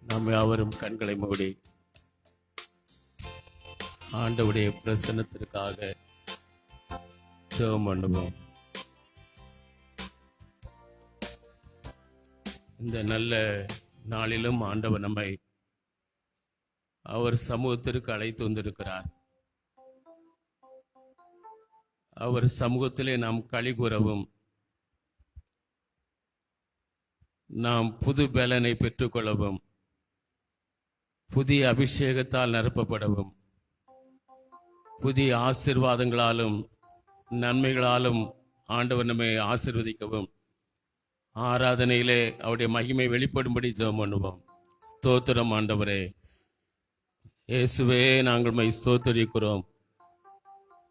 நாம் யாவரும் கண்களை மூடி ஆண்டவருடைய பிரசன்னத்திற்காக ஜெபம் பண்ணுவோம். இந்த நல்ல நாளிலும் ஆண்டவர் நம்மை அவர் சமூகத்திற்கு அழைத்து வந்திருக்கிறார். அவர் சமூகத்திலே நாம் களி கூறவும், நாம் புது பலனை பெற்றுக்கொள்ளவும், புதிய அபிஷேகத்தால் நிரப்பப்படவும், புதிய ஆசீர்வாதங்களாலும் நன்மைகளாலும் ஆண்டவர் நம்மை ஆசீர்வதிக்கவும், ஆராதனையிலே அவருடைய மகிமை வெளிப்படும்படி ஜெபம் பண்ணுவோம். ஸ்தோத்திரம் ஆண்டவரே, இயேசுவே, நாங்கள் உம்மை ஸ்தோத்தரிக்கிறோம்.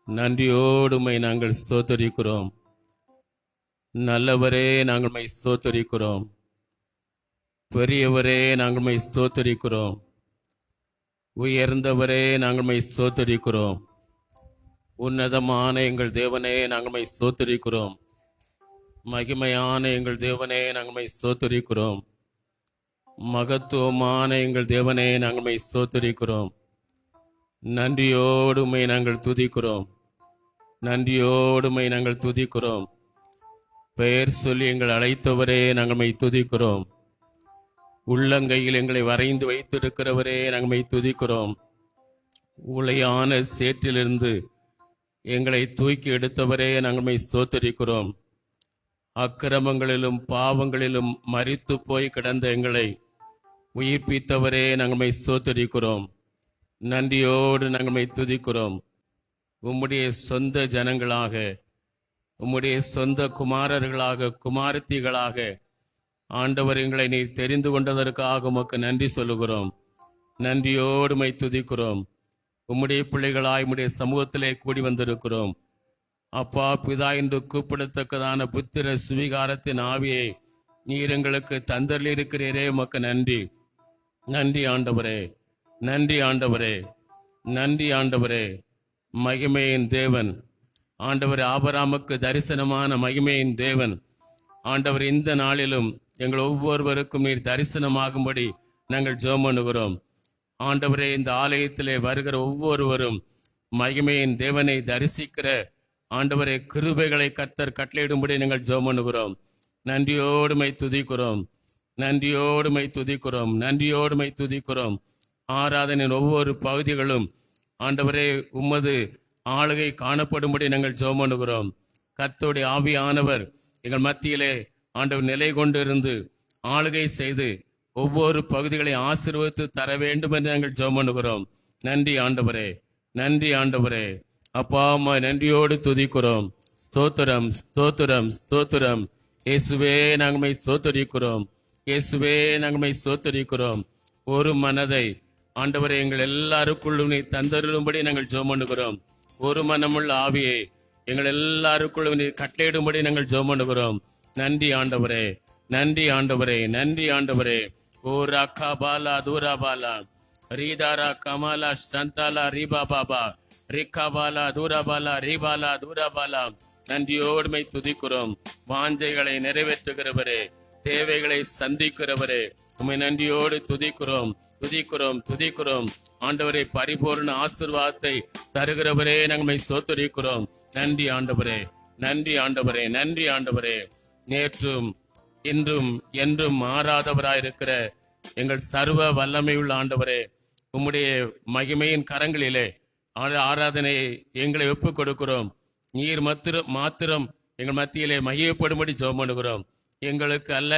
நன்றியோடு உம்மை நாங்கள் ஸ்தோத்தரிக்கிறோம். நல்லவரே, நாங்கள் உம்மை ஸ்தோத்தரிக்கிறோம். பெரியவரே, நாங்கள் உம்மை ஸ்தோத்தரிக்கிறோம். உயர்ந்தவரே, நாங்கள் உம்மை ஸ்தோத்தரிக்கிறோம். உன்னதமான எங்கள் தேவனே, நாங்கள் உம்மை ஸ்தோத்தரிக்கிறோம். மகிமையான எங்கள் தேவனே, நாங்கள் உம்மை ஸ்தோத்தரிக்கிறோம். மகத்துவமான எங்கள் தேவனே, நாங்கள் உம்மை ஸ்தோத்தரிக்கிறோம். நன்றியோடு உம்மை நாங்கள் துதிக்கிறோம். நன்றியோடு உம்மை நாங்கள் துதிக்கிறோம். பெயர் சொல்லி எங்கள் அழைத்தவரே, நாங்கள் உம்மை துதிக்கிறோம். உள்ளங்கையில் எங்களை வரைந்து வைத்திருக்கிறவரே, நாங்கள் உம்மை துதிக்கிறோம். உளையான சேற்றிலிருந்து எங்களை தூக்கி எடுத்தவரே, நாங்கள் உம்மை ஸ்தோத்தரிக்கிறோம். அக்கிரமங்களிலும் பாவங்களிலும் மரித்து போய் கிடந்த எங்களை உயிர்ப்பித்தவரே, நாங்கள் உம்மை ஸ்தோத்தரிக்கிறோம். நன்றியோடு நாங்கள் உம்மை துதிக்கிறோம். உம்முடைய சொந்த ஜனங்களாக, உம்முடைய சொந்த குமாரர்களாக, குமாரத்திகளாக ஆண்டவர் எங்களை நீர் தெரிந்து கொண்டதற்காக உமக்கு நன்றி சொல்லுகிறோம். நன்றியோடு உம்மை துதிக்கிறோம். உம்முடைய பிள்ளைகளாய் உம்முடைய சமூகத்திலே கூடி வந்திருக்கிறோம். அப்பா, பிதா என்று கூப்பிடத்தக்கதான புத்திர சுவிகாரத்தின் ஆவியை நீர் எங்களுக்கு தந்தரிலிருக்கிறீரே, உமக்கு நன்றி. நன்றி ஆண்டவரே, நன்றி ஆண்டவரே, நன்றி ஆண்டவரே. மகிமையின் தேவன் ஆண்டவர், ஆபிரகாமுக்கு தரிசனமான மகிமையின் தேவன் ஆண்டவர், இந்த நாளிலும் எங்கள் ஒவ்வொருவருக்கும் நீர் தரிசனமாகும்படி நாங்கள் ஜெபம் பண்ணுகிறோம். ஆண்டவரே, இந்த ஆலயத்திலே வருகிற ஒவ்வொருவரும் மகிமையின் தேவனை தரிசிக்கிற ஆண்டவரே, கிருபைகளை கர்த்தர் கட்டளையிடும்படி நாங்கள் ஜெபம் பண்ணுகிறோம். நன்றியோடுமை துதிக்கிறோம். நன்றியோடுமை துதிக்கிறோம். நன்றியோடுமை துதிக்கிறோம். ஆராதனையின் ஒவ்வொரு பகுதிகளும் ஆண்டவரே உமது ஆளுகை காணப்படும்படி நாங்கள் ஜெபம் பண்ணுகிறோம். கர்த்தருடைய ஆவியானவர் எங்கள் மத்தியிலே ஆண்டவர் நிலை கொண்டிருந்து ஆளுகை செய்து ஒவ்வொரு பகுதிகளை ஆசீர்வதித்து தர வேண்டும் என்று நாங்கள் ஜெபம் பண்ணுகிறோம். நன்றி ஆண்டவரே, நன்றி ஆண்டவரே. அப்பா, அம்மா, நன்றியோடு துதிக்கிறோம். ஸ்தோத்திரம், ஸ்தோத்திரம், ஸ்தோத்திரம். இயேசுவே, நாங்கள் உம்மை ஸ்தோத்தரிக்கிறோம். இயேசுவே, நாங்கள் உம்மை ஸ்தோத்தரிக்கிறோம். ஒரு மனதை ஆண்டவரே எங்கள் எல்லாருக்குள்ளும் நீ தந்தருளும்படி நாங்கள் ஜெபம் பண்ணுகிறோம். ஒரு மனமுள்ள ஆவியை எங்கள் எல்லாருக்குள்ளும் நீ கட்டளையிடும்படி நாங்கள் ஜெபம் பண்ணுகிறோம். நன்றி ஆண்டவரே, நன்றி ஆண்டவரே, நன்றி ஆண்டவரே. ஓ ராக்கா பாலா தூரா பாலா ரீதாரா கமாலா ஸ்தந்தாலா ரீபா பாபா ரிக்காபாலா தூராபாலா ரீபாலா தூராபாலா. நன்றியோடுமை துதிக்கிறோம். வாஞ்சைகளை நிறைவேற்றுகிறவரே, தேவைகளை சந்திக்கிறவரே, உம்மை நன்றியோடு துதிக்கிறோம், துதிக்கிறோம், துதிக்கிறோம். ஆண்டவரே, பரிபூர்ண ஆசீர்வாதத்தை தருகிறவரே, நாங்கள் ஸ்தோத்திரிக்கிறோம். நன்றி ஆண்டவரே, நன்றி ஆண்டவரே, நன்றி ஆண்டவரே. நேற்றும் இன்றும் என்றும் மாறாதவராயிருக்கிற எங்கள் சர்வ வல்லமையுள்ள ஆண்டவரே, உம்முடைய மகிமையின் கரங்களிலே ஆராதனையை எங்களை ஒப்புக் கொடுக்கிறோம். நீர் மாத்திரம் எங்கள் மத்தியிலே மகிமைப்படும்படி ஜெபம் பண்ணுகிறோம். எங்களுக்கு அல்ல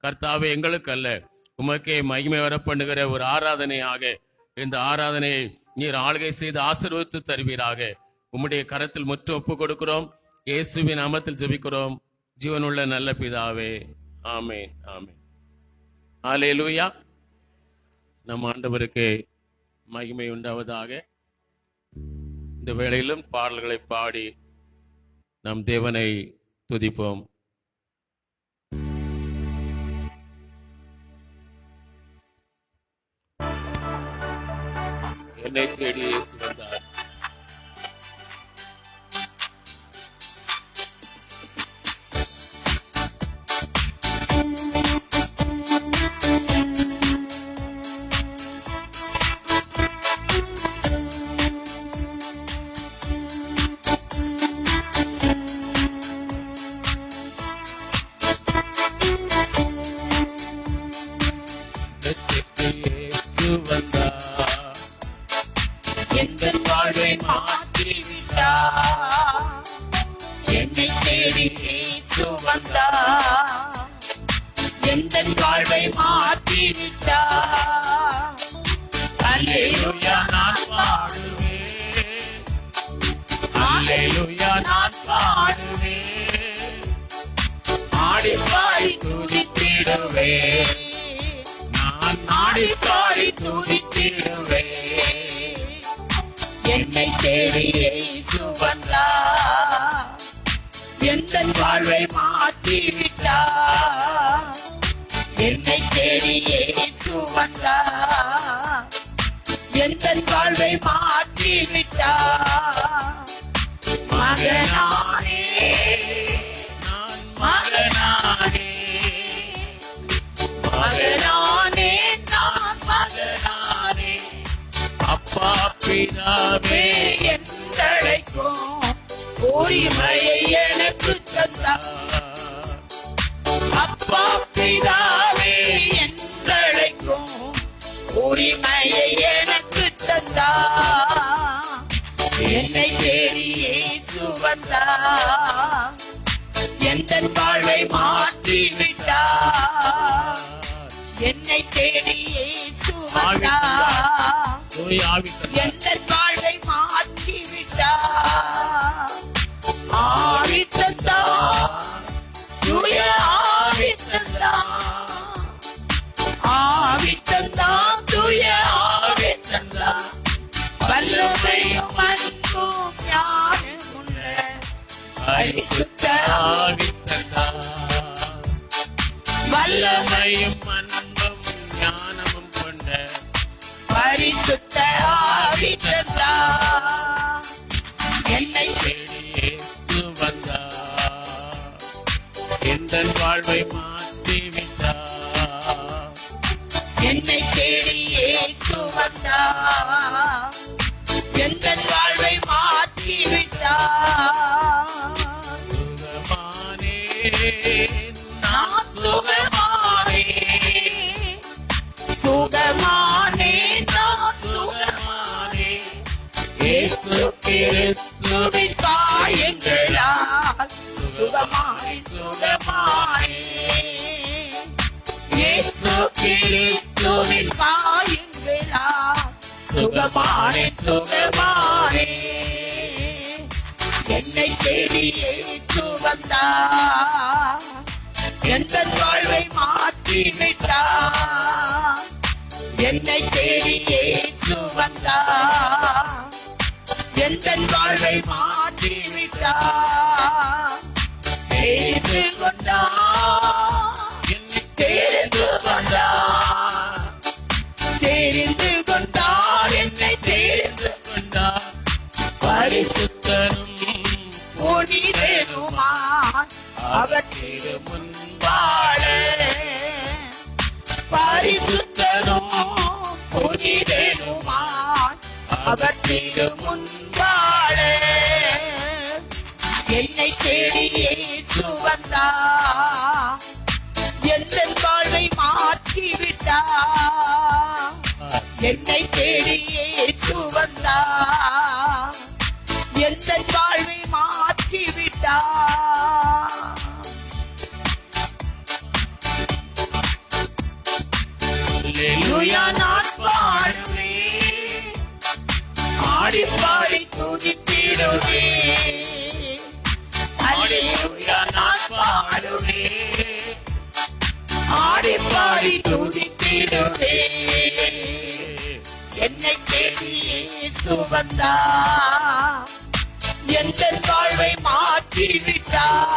கர்த்தாவே, எங்களுக்கு அல்ல, உமக்கே மகிமை வர பண்ணுகிற ஒரு ஆராதனையாக இந்த ஆராதனையை நீர் ஆளுகை செய்து ஆசீர்வதித்து தருவீராக. உம்முடைய கரத்தில் முற்று ஒப்புக் கொடுக்கிறோம். இயேசுவின் நாமத்தில் ஜெபிக்கிறோம், ஜீவனுள்ள நல்ல பிதாவே. ஆமென், ஆமென். ஹல்லேலூயா. நம் ஆண்டவருக்கு மகிமை உண்டாவதாக. இந்த வேளையிலும் பாடல்களை பாடி நம் தேவனை துதிப்போம். என்னை தேடி இயேசு வந்தார். வாழ்வை மாற்றிவிட்டார். அல்லேலூயா நான் பாடுவேன், அல்லேலூயா நான் பாடுவேன், ஆடி பாடி துதித்திடுவேன், நான் ஆடி பாடி துதித்திடுவேன். என்னை தேடி இயேசு வந்தார், எந்தன் வாழ்வை மாற்றிவிட்டார். என்னை தேடி இயேசு வந்தார், எந்தன் வாழ்வை மாற்றிவிட்டார். மகனானே நான் மகனானே, மகனானே நான் மகனானே. அப்பா பிதாவே என்றழைக்கும் உரிமையை எனக்கு தந்தார். அப்பா பிதாவே என்றழைக்கும் உரிமையை எனக்கு தந்தார். என்னை தேடி இயேசு வந்தார், எந்தன் வாழ்வை மாற்றிவிட்டார். என்னை தேடி இயேசு வந்தார், எந்தன் வாழ்வை மாற்றிவிட்டார். ஆவி தந்தார், தூய ஆவி தந்தார், ஆவி தந்தார், தூய ஆவி தந்தார். வல்லமையும் அன்பும் ஞானமுள்ள பரிசுத்த ஆவி தந்தார். வல்லமையும் அன்பும் ஞானமும் கொண்ட பரிசுத்த ஆவி தந்தார். என்னை தேடி இயேசு வந்தார், எந்தன் வாழ்வை மாற்றிவிட்டார். என்னை தேடி இயேசு வந்தார், எந்தன் வாழ்வை மாற்றிவிட்டார். சுகமானே நான் சுகமானே, சுகமானே நான் சுகமானே. இயேசு கிறிஸ்துவின் காயங்களால் சுகமானே சுகமானே. இயேசு கிறிஸ்துவின் காயங்களால் சுகமானே சுகமானே. என்னை தேடி இயேசு வந்தார், எந்தன் வாழ்வை மாற்றிவிட்டார். என்னை தேடி இயேசு வந்தார், எந்தன் வாழ்வை மாற்றிவிட்டார். தெரிந்து கொண்டார், என்னை தெரிந்து கொண்டார், தெரிந்து கொண்டார், என்னை தெரிந்து கொண்டார். பரிசுத்தரும் புனிதருமாய் அவர் திரு முன்பாழ, பரிசுத்தரும் புனிதருமாய் அவர் திரு முன்பாழ. என்னை தேடி இயேசு வந்தார், எந்தன் வாழ்வை மாற்றிவிட்டார். என்னை தேடி இயேசு வந்தார், எந்தன் வாழ்வை மாற்றிவிட்டார். அல்லேலூயா நான் பாடுவேன், ஆடி பாடி துதித்திடுவேன். அல்லேலூயா நான் பாடுவேன், ஆடி பாடி துதித்திடுவேன். என்னை தேடி இயேசு வந்தார், எந்தன் வாழ்வை மாற்றிவிட்டார்.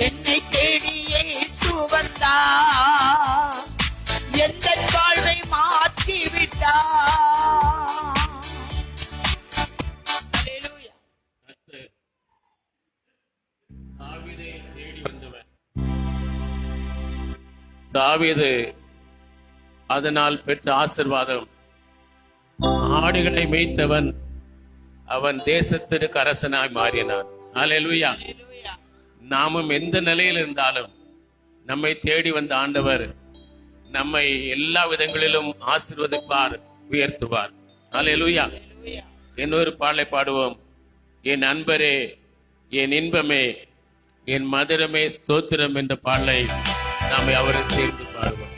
என்னை தேடி இயேசு வந்தார், எந்தன் வாழ்வை மாற்றிவிட்டார். அல்லேலூயா. தாவீதை தேடி வந்தவன். தாவீது அதனால் பெற்ற ஆசீர்வாதம், ஆடுகளை மேய்த்தவன் அவன் தேசத்திற்கு அரசனாய் மாறினான். அல்லேலூயா. நாமும் எந்த நிலையில் இருந்தாலும் நம்மை தேடி வந்த ஆண்டவர் நம்மை எல்லா விதங்களிலும் ஆசீர்வதிப்பார், உயர்த்துவார். அல்லேலூயா. இன்னொரு பாடலை பாடுவோம். என் அன்பரே, என் இன்பமே, என் மதுரமே ஸ்தோத்திரம் என்ற பாடலை நாம் அவரை சேர்ந்து பாடுவோம்.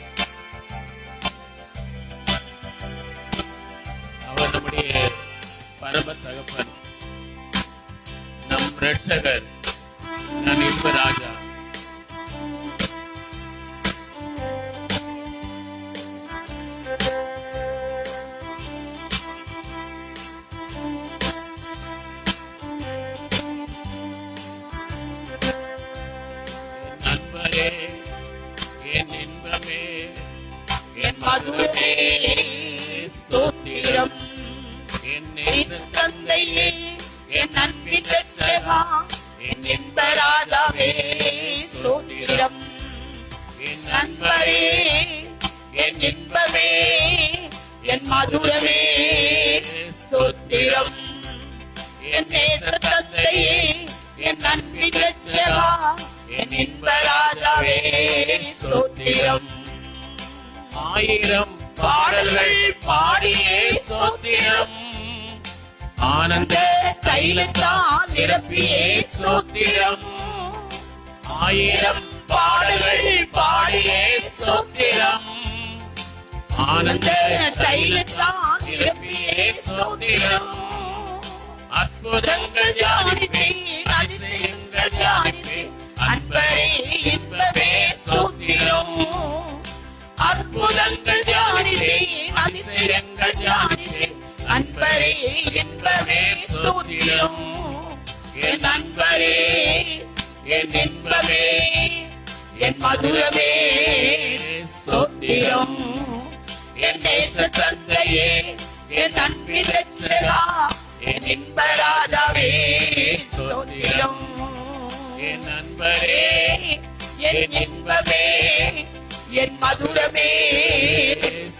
அவர் நம்முடைய பரம தகப்பன், நம் ரட்சகர், நம் இன்ப ராஜா. நண்பரே, என் இன்பமே, என் மதுரமே ஸ்தோத்திரம். என் இயேசு தந்தையே, என் அன்பின் ரட்சகா, என் இன்ப ராஜாவே ஸ்தோத்திரம். என் நண்பரே, என் இன்பமே, என் மதுரமே ஸ்தோத்திரம். என் நேச தந்தையே, என் அன்பின் ரட்சகா, என் இன்ப ராஜாவே ஸ்தோத்திரம். ஆயிரம் பாடல்கள் பாடியே ஸ்தோத்திரம், ஆனந்த தைலத்தால் நிரப்பியே ஸ்தோத்திரம். ஆயிரம் பாடல்கள் பாடியே ஸ்தோத்திரம், ஆனந்த தைலத்தால் நிரப்பியே ஸ்தோத்திரம். அற்புதங்கள் தியானிப்பேன், அதிசயங்கள் தியானிப்பேன், அன்பரே இன்பமே ஸ்தோத்திரம். அற்புதங்கள் தியானிப்பேன், அதிசயங்கள் தியானிப்பேன், அன்பரே இன்பமே ஸ்தோத்திரம். என் அன்பரே, என் இன்பமே, என் மதுரமே ஸ்தோத்திரம். என் நேச தந்தையே, என் அன்பின் ரட்சகா, என் இன்ப ராஜாவே ஸ்தோத்திரம். என் நண்பரே, என் இன்பமே, என் மதுரமே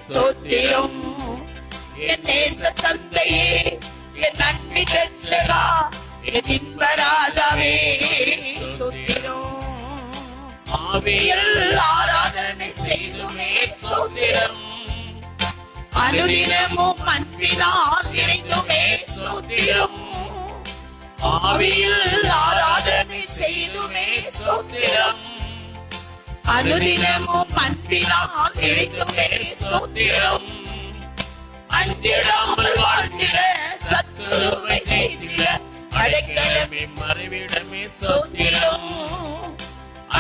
ஸ்தோத்திரம். என் நேச தந்தையே, என் அன்பின் ரட்சகா, என் இன்ப ராஜாவே ஸ்தோத்திரம். ஆவியில் ஆராதனை செய்துமே ஸ்தோத்திரம். அனுதினமும் அன்பினால் நிறைந்துமே ஸ்தோத்திரம். ஆவியில் ஆராதனை செய்துமே ஸ்தோத்திரம். அனுதினமும் அன்பினால் நிறைந்துமே ஸ்தோத்திரம். அஞ்சிடாமல் வாழ்ந்திட, சத்துருவை செய்திட, அடைக்கலமே மறைவிடமே ஸ்தோத்திரம்.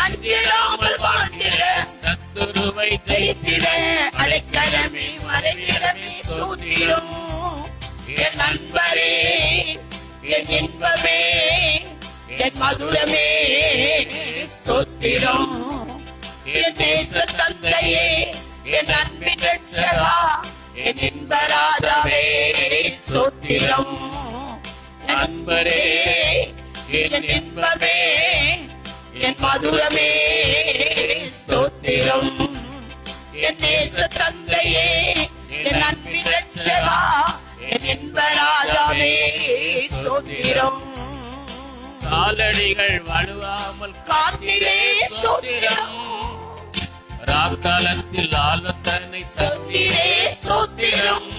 அஞ்சிடாமல் வாழ்ந்திட, சத்துருவை ஜெயித்திட, அடைக்கலமே மறைவிடமே ஸ்தோத்திரம். என் நண்பரே, என் இன்பமே, என் மதுரமே ஸ்தோத்திரம். என் நேச தந்தையே, என் அன்பின் ரட்சகா, என் இன்ப ராஜாவே ஸ்தோத்திரம். நண்பரே, என் இன்பமே, என் மதுரமே ஸ்தோத்திரம். என் நேச தந்தையே, என் அன்பின் ரட்சகா, என் இன்ப ராஜாவே ஸ்தோத்திரம். காலடிகள் வழுவாமல் காத்திரே ஸ்தோத்திரம். ராக்காலத்தில் ஆலோசனை சொத்திரே ஸ்தோத்திரம்.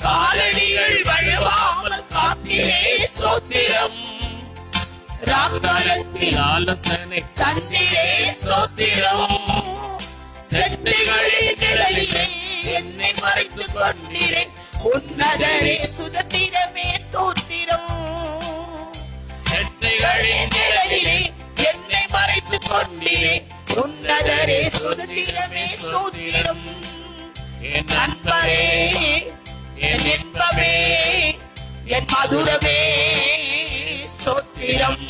காலடிகள் வழுவாமல் காத்திரே ஸ்தோத்திரம். ராக்காலத்தில் ஆலோசனை தந்திரே ஸ்தோத்திரம். செட்டைகளின் நிழலிலே என்னை மறைத்துக் கொண்டிரே, உன்னதரே சுதந்திரமே ஸ்தோத்திரம். செட்டைகளின் நிழலிலே என்னை மறைத்துக் கொண்டிரே, உன்னதரே சுதந்திரமே ஸ்தோத்திரம். என் நண்பரே, என் இன்பமே, என் மதுரமே ஸ்தோத்திரம்.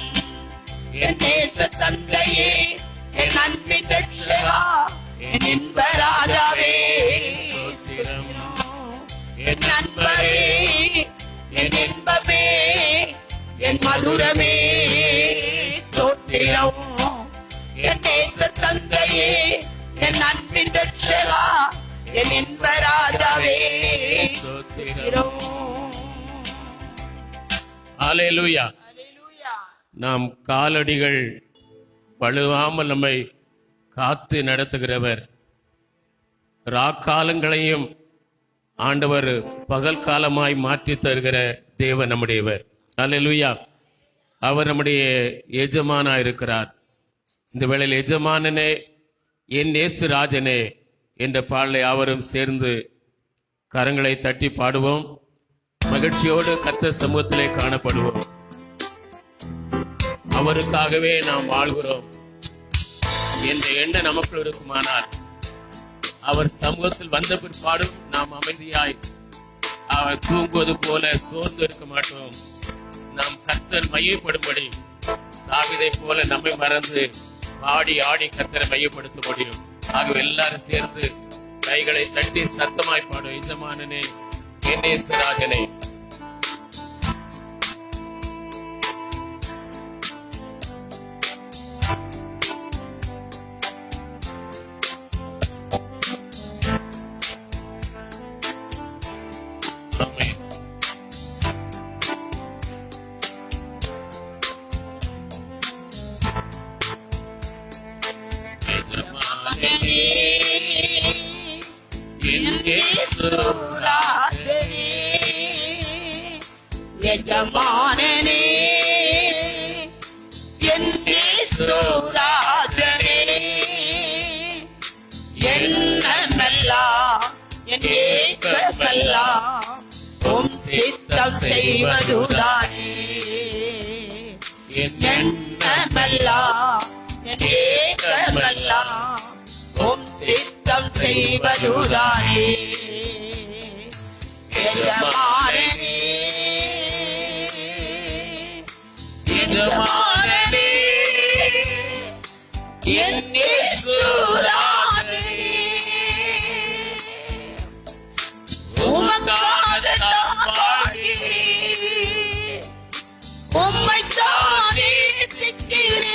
என் நேச தந்தையே, என் அன்பின் ரட்சகா, என் இன்ப ராஜாவே ஸ்தோத்திரம். என் நண்பரே, என் இன்பமே, என் மதுரமே ஸ்தோத்திரம். என் நேச தந்தையே, என் அன்பின் ரட்சகா, என் இன்ப ராஜாவே ஸ்தோத்திரம். ஹல்லேலூயா. அல்லேலூயா. நாம் காலடிகள் வழுவாமல் நம்மை காத்து நடத்துகிறவர், ராக்காலங்களையும் ஆண்டவர் பகல் காலமாய் மாற்றி தருகிற தேவன் நம்முடையவர். அல்லேலூயா. அவர் நம்முடைய எஜமானா இருக்கிறார். இந்த வேளையில் எஜமானனே என் இயேசு ராஜனே என்ற பாடலை யாவரும் சேர்ந்து கரங்களை தட்டி பாடுவோம். மகிழ்ச்சியோடு கர்த்தர் சமூகத்திலே காணப்படுவோம். அவருக்காகவே நாம் வாழ்கிறோம் என்ற எண்ணம் நமக்குள் இருக்குமானால் அவர் சமூகத்தில் வந்த பிற்பாடும் நாம் அமைதியாய் அவர் தூங்குவது போல சோர்ந்து இருக்க மாட்டோம். நாம் கர்த்தர் மையப்படும்படி தாவீதை போல நம்மை மறந்து ஆடி ஆடி கர்த்தரை மையப்படுத்த முடியும். ஆகவே எல்லாரும் சேர்ந்து கைகளை தட்டி சத்தமாய் பாடும். எஜமானனே என் இயேசு ராஜனே. எஜமானனே என் இயேசு ராஜனே, எண்ணமெல்லாம் என் ஏக்கமெல்லாம் உம் சித்தம் செய்வதுதானே. எண்ணமெல்லாம் என் ஏக்கமெல்லாம் உம் சித்தம் செய்வதுதானே. எஜமானனே எஜமானனே என் இயேசு ராஜனே, உமக்காகத்தான் வாழ்கிறேன், உம்மைத்தான் நேசிக்கிறேன்,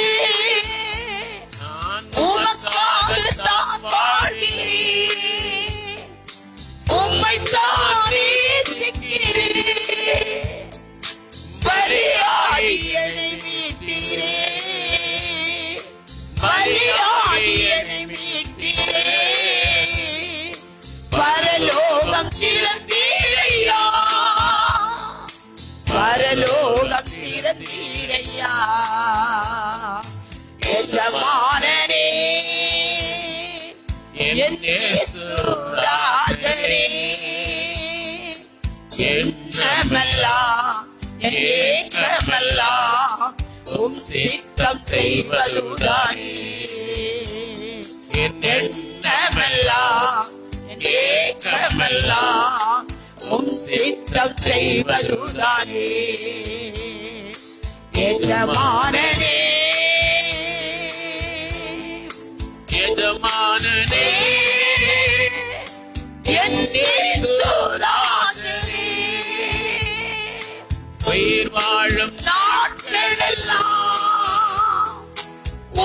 உமக்காகத்தான் வாழ்கிறேன், உம்மைத்தான் நேசிக்கிறேன். பலியாகி என்னை மீட்டீரே, பலியாகி என்னை மீட்டீரே, பரலோகம் திறந்தீரையா, பரலோகம் திறந்தீரையா. எஜமானனே என் இயேசு ராஜனே, எண்ணமெல்லாம் என் ஏக்கமெல்லாம் உம் சித்தம் செய்வதுதானே. என் எண்ணமெல்லாம் என் ஏக்கமெல்லாம் உம் சித்தம் செய்வதுதானே. எஜமானனே எஜமானனே என் இயேசு ராஜனே, உயிர் வாழும் நாட்களெல்லாம்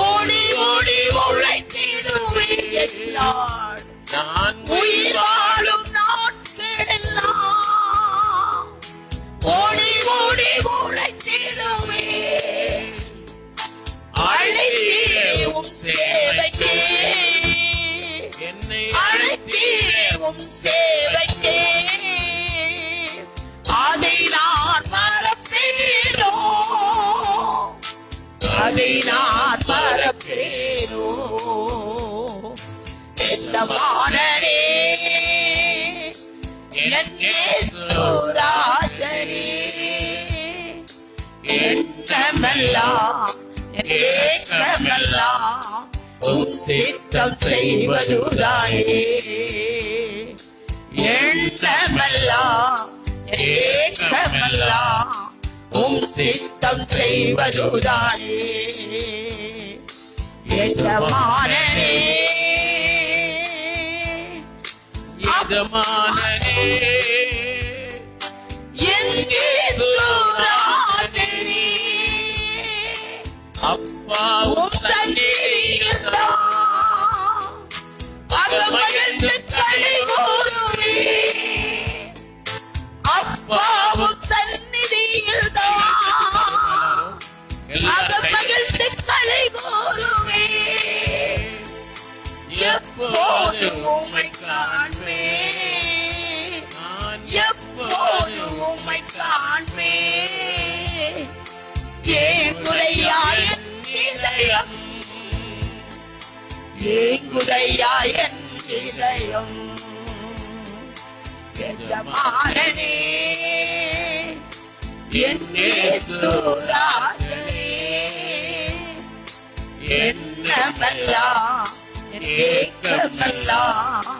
ஓடி ஓடி உழைத்திடுவேன். Yes Lord, நான் உயிர் வாழும் நாட்களெல்லாம் ஓடி ஓடி உழைத்திடுவேன். அழைத்தீரே உம் சேவைக்கே, என்னை அழைத்தீரே உம் சேவைக்கே, அதை நான் மறப்பேனோ, அதை நான் மறப்பேனோ. எஜமானனே என் இயேசு ராஜனே, எண்ணமெல்லாம் என் ஏக்கமெல்லாம் உம் சித்தம் செய்வதுதானே. எண்ணமெல்லாம் என் ஏக்கமெல்லாம் உம் சித்தம் செய்வதுதானே. எஜமானனே எஜமானனே என் இயேசு ராஜனே, அப்பாவும் சந்நிதியில்தான் அகமகிழ்ந்து களிகூருவேன், அப்பாவும் சந்நிதியில்தான் அகமகிழ்ந்து களிகூருவேன். எப்போது உம்மை காண்பேன், எப்போது உம்மை காண்பேன். ஏங்குதையா என் இதயம், ஏங்குதையா என் இதயம். எஜமானனே என் இயேசுராஜனே, எண்ணமெல்லாம் என் ஏக்கமெல்லாம்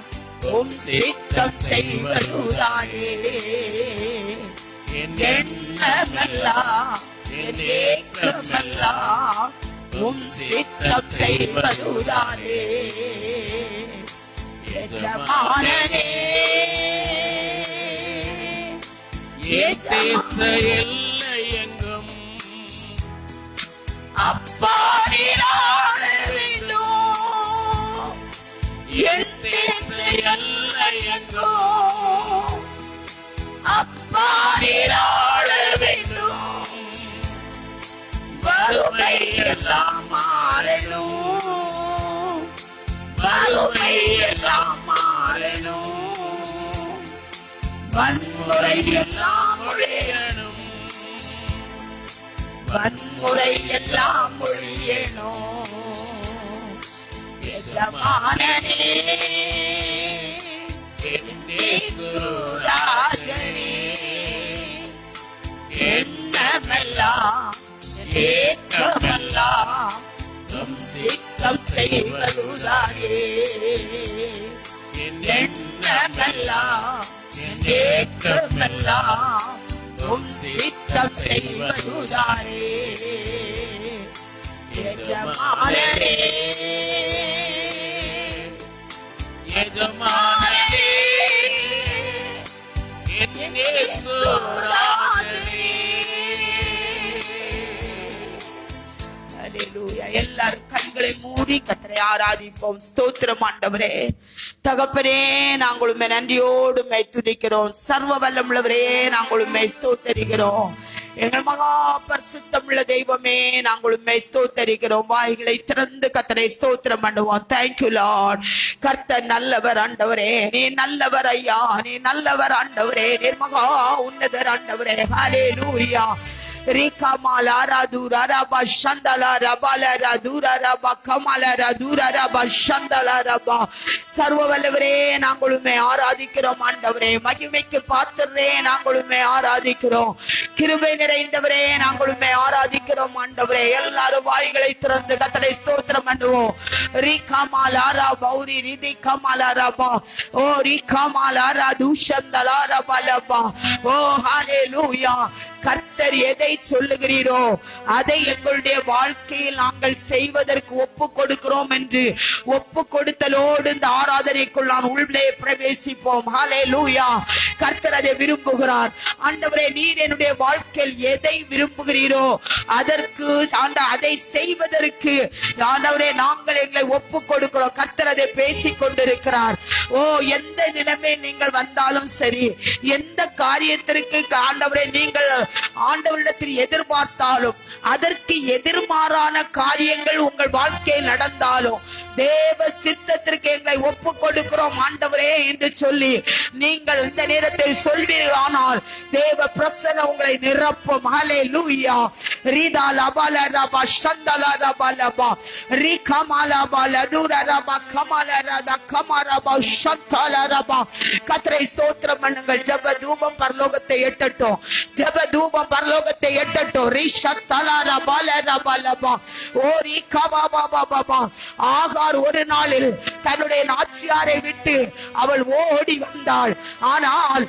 உம் சித்தம் செய்வதுதானே. எண்ணமெல்லாம் என் ஏக்கமெல்லாம் உம் சித்தம் செய்வதுதானே. எஜமானனே என் தேச எல்லை எங்கும் அப்பா நீர் ஆள வேண்டும். என் தேச எல்லை எங்கும் அப்பா நீர் ஆள வேண்டும். வறுமை எல்லாம் மாறணும், வறுமை எல்லாம் மாறணும், வன்முறை எல்லாம் ஒழியணும், வன்முறை எல்லாம் ஒழியணும். எஜமானனே என் இயேசுராஜனே, எண்ணமெல்லாம் ஏக்கமெல்லாம் உம் சித்தம் செய்வதுதானே. எண்ணமெல்லாம் ஏக்கமெல்லாம் உம் சித்தம் செய்வதுதானே. எஜமானனே எஜமானனே என் இயேசுராஜனே. அல்லேலூயா. எல்லாரும் கண்களை மூடி கர்த்தரை ஆராதிப்போம். ஸ்தோத்திரம் ஆண்டவரே. தகப்பனே, நாங்கள் உம்மை நன்றியோடு உம்மை துதிக்கிறோம். சர்வ வல்லமுள்ளவரே, நாங்கள் உம்மை ஸ்தோத்தரிக்கிறோம். எங்கள் மகா பரிசுத்தமுள்ள தெய்வமே, நாங்கள் உம்மை ஸ்தோத்தரிக்கிறோம். வாய்களை திறந்து கர்த்தரை ஸ்தோத்திரம் பண்ணுவோம். Thank you Lord. கர்த்தர் நல்லவர் ஆண்டவரே, நீ நல்லவர் ஐயா, நீ நல்லவர் ஆண்டவரே, நீர் மகா உன்னதர் ஆண்டவரே. ஹல்லேலூயா. Rikamala radura raba shandala rabala radura raba kamala radura raba shandala raba. சர்வ வல்லவரே, நாங்கள் உம்மை ஆராதிக்கிறோம் ஆண்டவரே. மகிமைக்கு பாத்திரரே, நாங்கள் உம்மை ஆராதிக்கிறோம். கிருபை நிறைந்தவரே, நாங்கள் உம்மை ஆராதிக்கிறோம் ஆண்டவரே. எல்லாரும் வாய்களை திறந்து கர்த்தரை ஸ்தோத்திரம் பண்ணுவோம். ரிகமாலா ரபா உரி ரிதி கமாலா ரபா ஓ ரிகமாலா ரது சந்தலா ரபா லபா. ஓ ஹல்லேலூயா. கர்த்தர் எதை சொல்லுகிறீரோ அதை எங்களுடைய வாழ்க்கையில் நாங்கள் செய்வதற்கு ஒப்பு கொடுக்கிறோம் என்று ஒப்பு கொடுத்தலோடு இந்த ஆராதனைக்குள் நான் உள்ளே பிரவேசிப்போம். ஹல்லேலூயா. கர்த்தர் அதை விரும்புகிறார். ஆண்டவரே, நீர் என்னுடைய வாழ்க்கையில் எதை விரும்புகிறீரோ அதற்கு அதை செய்வதற்கு ஆண்டவரே நாங்கள் எங்களை ஒப்பு கொடுக்கிறோம். கர்த்தர் அதை பேசிக் கொண்டிருக்கிறார். ஓ, எந்த நிலைமை நீங்கள் வந்தாலும் சரி, எந்த காரியத்திற்கு ஆண்டவரே நீங்கள் ஆண்டவரிடத்தில் எதிர்பார்த்தாலும் அதற்கு எதிர்மாறான காரியங்கள் உங்கள் வாழ்க்கையில் நடந்தாலும் தேவ சித்தத்திற்கு எங்களை ஒப்பு கொடுக்கிறோம் ஆண்டவரே என்று சொல்லி நீங்கள் இந்த நேரத்தில் சொல்வீர்களானால் தேவ பிரசன்னம் உங்களை நிரப்பும். ஹல்லேலூயா. ரிதா லபல ரபா ஷந்தல ரபா லபா ரிகமாலா பலதுர ரபா கமல ரதா கமரபா ஷந்தல ரபா. கர்த்தரை ஸ்தோத்திரம் பண்ணுங்கள். ஜெப தூபம் பரலோகத்தை எட்டட்டும், ஜெப தூபம் பரலோகத்தை எட்டட்டும். ரிஷத்தல ரபா லபா லபா ஓ ரிகபா பாபா பாபா. ஆகார் ஒரு நாளில் தன்னுடைய நாச்சியாரை விட்டு அவள் ஓடி வந்தாள். ஆனால்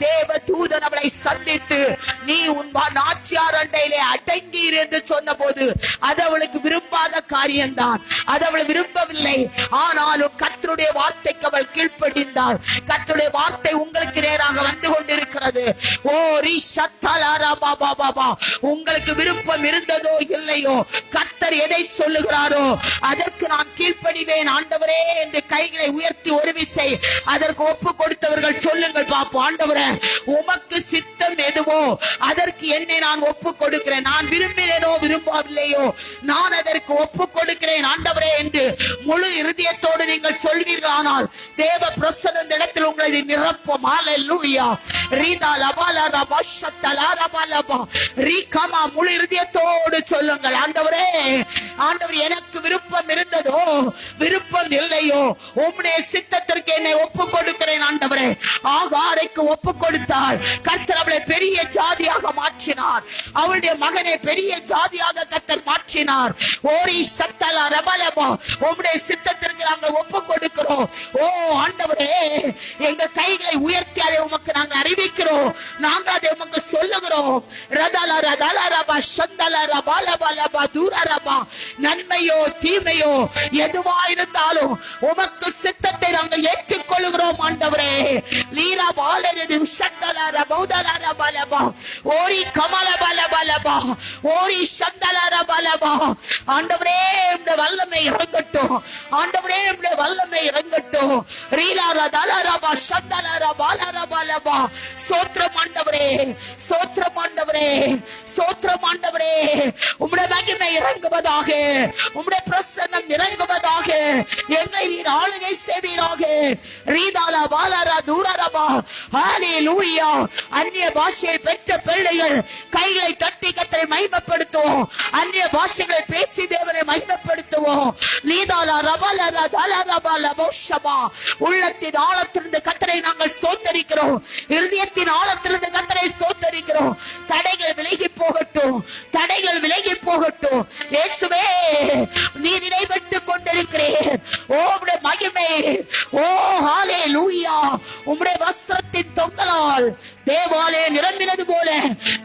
தேவ தூதன் அவளை சந்தித்து நீ உன் நாச்சியார் அண்டையிலே அடங்கீர் என்று சொன்ன போது அது அவளுக்கு விரும்பாத காரியம்தான். அது அவள் விரும்பவில்லை. ஆனாலும் கர்த்தருடைய வார்த்தைக்கு அவள் கீழ்ப்படிந்தாள். கர்த்தருடைய வார்த்தை உங்களுக்கு நேராக வந்து கொண்டிருக்கிறது. ஓ ரிஷத்தலாரா பாபா பாபா. உங்களுக்கு விருப்பம் இருந்ததோ இல்லையோ, கர்த்தர் எதை சொல்லுகிறாரோ அதற்கு நான் கீழ்ப்படிவேன் ஆண்டவரே என்று கைகளை உயர்த்தி ஒரு விசை அதற்கு ஒப்பு கொடுத்தவர்கள் சொல்லுங்கள் பாப்போம். ஆண்டவரே, உமக்கு சித்தம் எதுவோ அதற்கு என்னை நான் ஒப்பு கொடுக்கிறேன். நான் விரும்பினேனோ விரும்பவில்லையோ நான் அதற்கு ஒப்பு கொடுக்கிறேன் ஆண்டவரே என்று முழு இருதயத்தோடு நீங்கள் சொல்லி கொள்வீர்களானால் தேவ பிரசன்ன இந்த இடத்தில் உங்களை நிரப்பும். ஹல்லேலூயா. ரீதா லபாலா ரபா ஷத்தலா ரபா லபா ரீகமா முழு இருதயத்தோடு சொல்லுங்கள், ஆண்டவரே, ஆண்டவர், எனக்கு விருப்பம் இருந்ததோ விருப்பம் இல்லையோ உம்முடைய சித்தத்திற்கு என்னை ஒப்பு கொடுக்கிறேன். ஆண்டவரே, ஆகாரைக்கு ஒப்பு கொடுத்தாள். கர்த்தர் அவளை பெரிய ஜாதியாக மாற்றினார். அவளுடைய மகனை பெரிய ஜாதியாக கர்த்தர் மாற்றினார். ஓரி சத்தலா ரபலபா உம்முடைய சித்தத்திற்கு நாங்கள் ஒப்பு கொடுக்கிறோம். ஓ ஆண்டவரே, எங்க கைகளை உயர்த்தி அதை உமக்கு நாங்கள் அறிவிக்கிறோம். நாங்கள் அதை உமக்கு சொல்லுகிறோம். ரதலா ரதலா ரபா சந்தலா ரபா லபா லபா தூர ரபா நன்மையோ தீமையோ எதுவா இருந்தாலும் உமக்கு சித்தத்தை நாங்கள் ஏற்றுக்கொள்கிறோம். ஆண்டவரே, லீரா பாலரது சந்தலா ரபௌதலா ரபா லபா ஓரி கமல பலபா லபா ஓரி சந்தலா ரபா லபா. ஆண்டவரே, உம்முடைய வல்லமை இறங்கட்டும். ஆண்டவரே, உம்முடைய வல்லமை இறங்கட்டும். ரீலா ரதலா ரபா சந்தலா ரபா லபா லபா. ஸ்தோத்திரம் ஆண்டவரே, ஸ்தோத்திரம் ஆண்டவரே, ஸ்தோத்திரம் ஆண்டவரே. உம்முடைய மகிமை இறங்குவதாக, உம்முடைய பிரசன்னம் இறங்குவதாக. எங்களை நீர் ஆளுகை செய்வீராக. ரீதாலா பாலாரா தூரரபா. ஹல்லேலூயா. அந்நிய பாஷையை பெற்ற பிள்ளைகள் கைகளை தட்டி கர்த்தரை மகிமைப்படுத்துவோம். அந்நிய பாஷைகளை பேசி தேவனை மகிமைப்படுத்துவோம். லீதாலா ரபாலரா தாலரபா லபோஷபா. உள்ளத்தின் ஆழத்திலிருந்து கர்த்தரை நாங்கள் ஸ்தோத்தரிக்கிறோம். இருதயத்தின் ஆழத்திலிருந்து கர்த்தரை ஸ்தோத்தரிக்கிறோம். தடைகள் விலகி போகட்டும், தடைகள் விலகி போகட்டும். இயேசுவே, நீர் இடைப்பட்டுக் கொண்டிருக்கிறீர். ஓ உம்முடைய மகிமை, ஓ ஹல்லேலூயா. உம்முடைய வஸ்திரத்தின் தொங்கலால் தேவாலயம் நிரம்பினது போல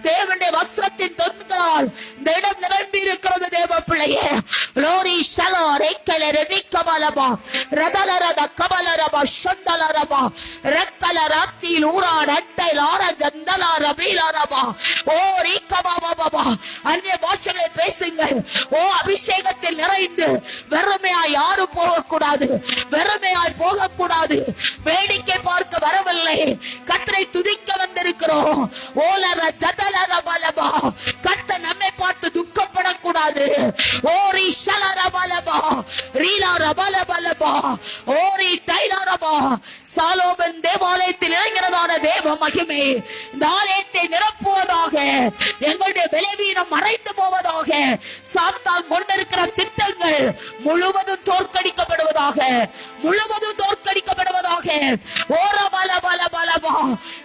தேவனுடைய வஸ்திரத்தின் தொங்கலால் இந்த இடம் நிரம்பி இருக்கிறது. தேவ பிள்ளையே, லோரி ஷலா ரேக்கல ரெவிக்கபலபா ரதலரத கபலரபா ஷந்தலரபா ரக்கல ராத்தியில் ஊரா ரட்டை லார ஜந்தலா ரபீலரபா ஓ ரீக்கபாபாபா. அந்நிய பாஷைகளை பேசுங்கள். ஓ அபிஷேகத்தில் நிறைந்து வெறுமையாய் யாரும் போகக்கூடாது, வெறுமையாய் போகக்கூடாது. வேடிக்கை பார்க்க வரவில்லை, கர்த்தரை துதிக்க வந்திருக்கிறோம். ஓலர ஜதலர பலபா. கர்த்தர் நம்மை பார்த்து துக்கப்படக்கூடாது. ஓரி ஷலர பலபா ரீலா ரபல பலபா ஓரி டைலரபா. சாலோமன் தேவாலயத்தில் இறங்கிறதான தேவ மகிமை இந்த ஆலயத்தை நிரப்புவதாக. எங்களுடைய பலவீனம் மறைந்து போவதாக. சாத்தான் கொண்டிருக்கிற திட்டங்கள் முழுவதும் தோற்கடிக்கப்படுவதாக, முழுவதும் தோற்கடிக்கப்படுவதாக. ஓர பல பல பலபா.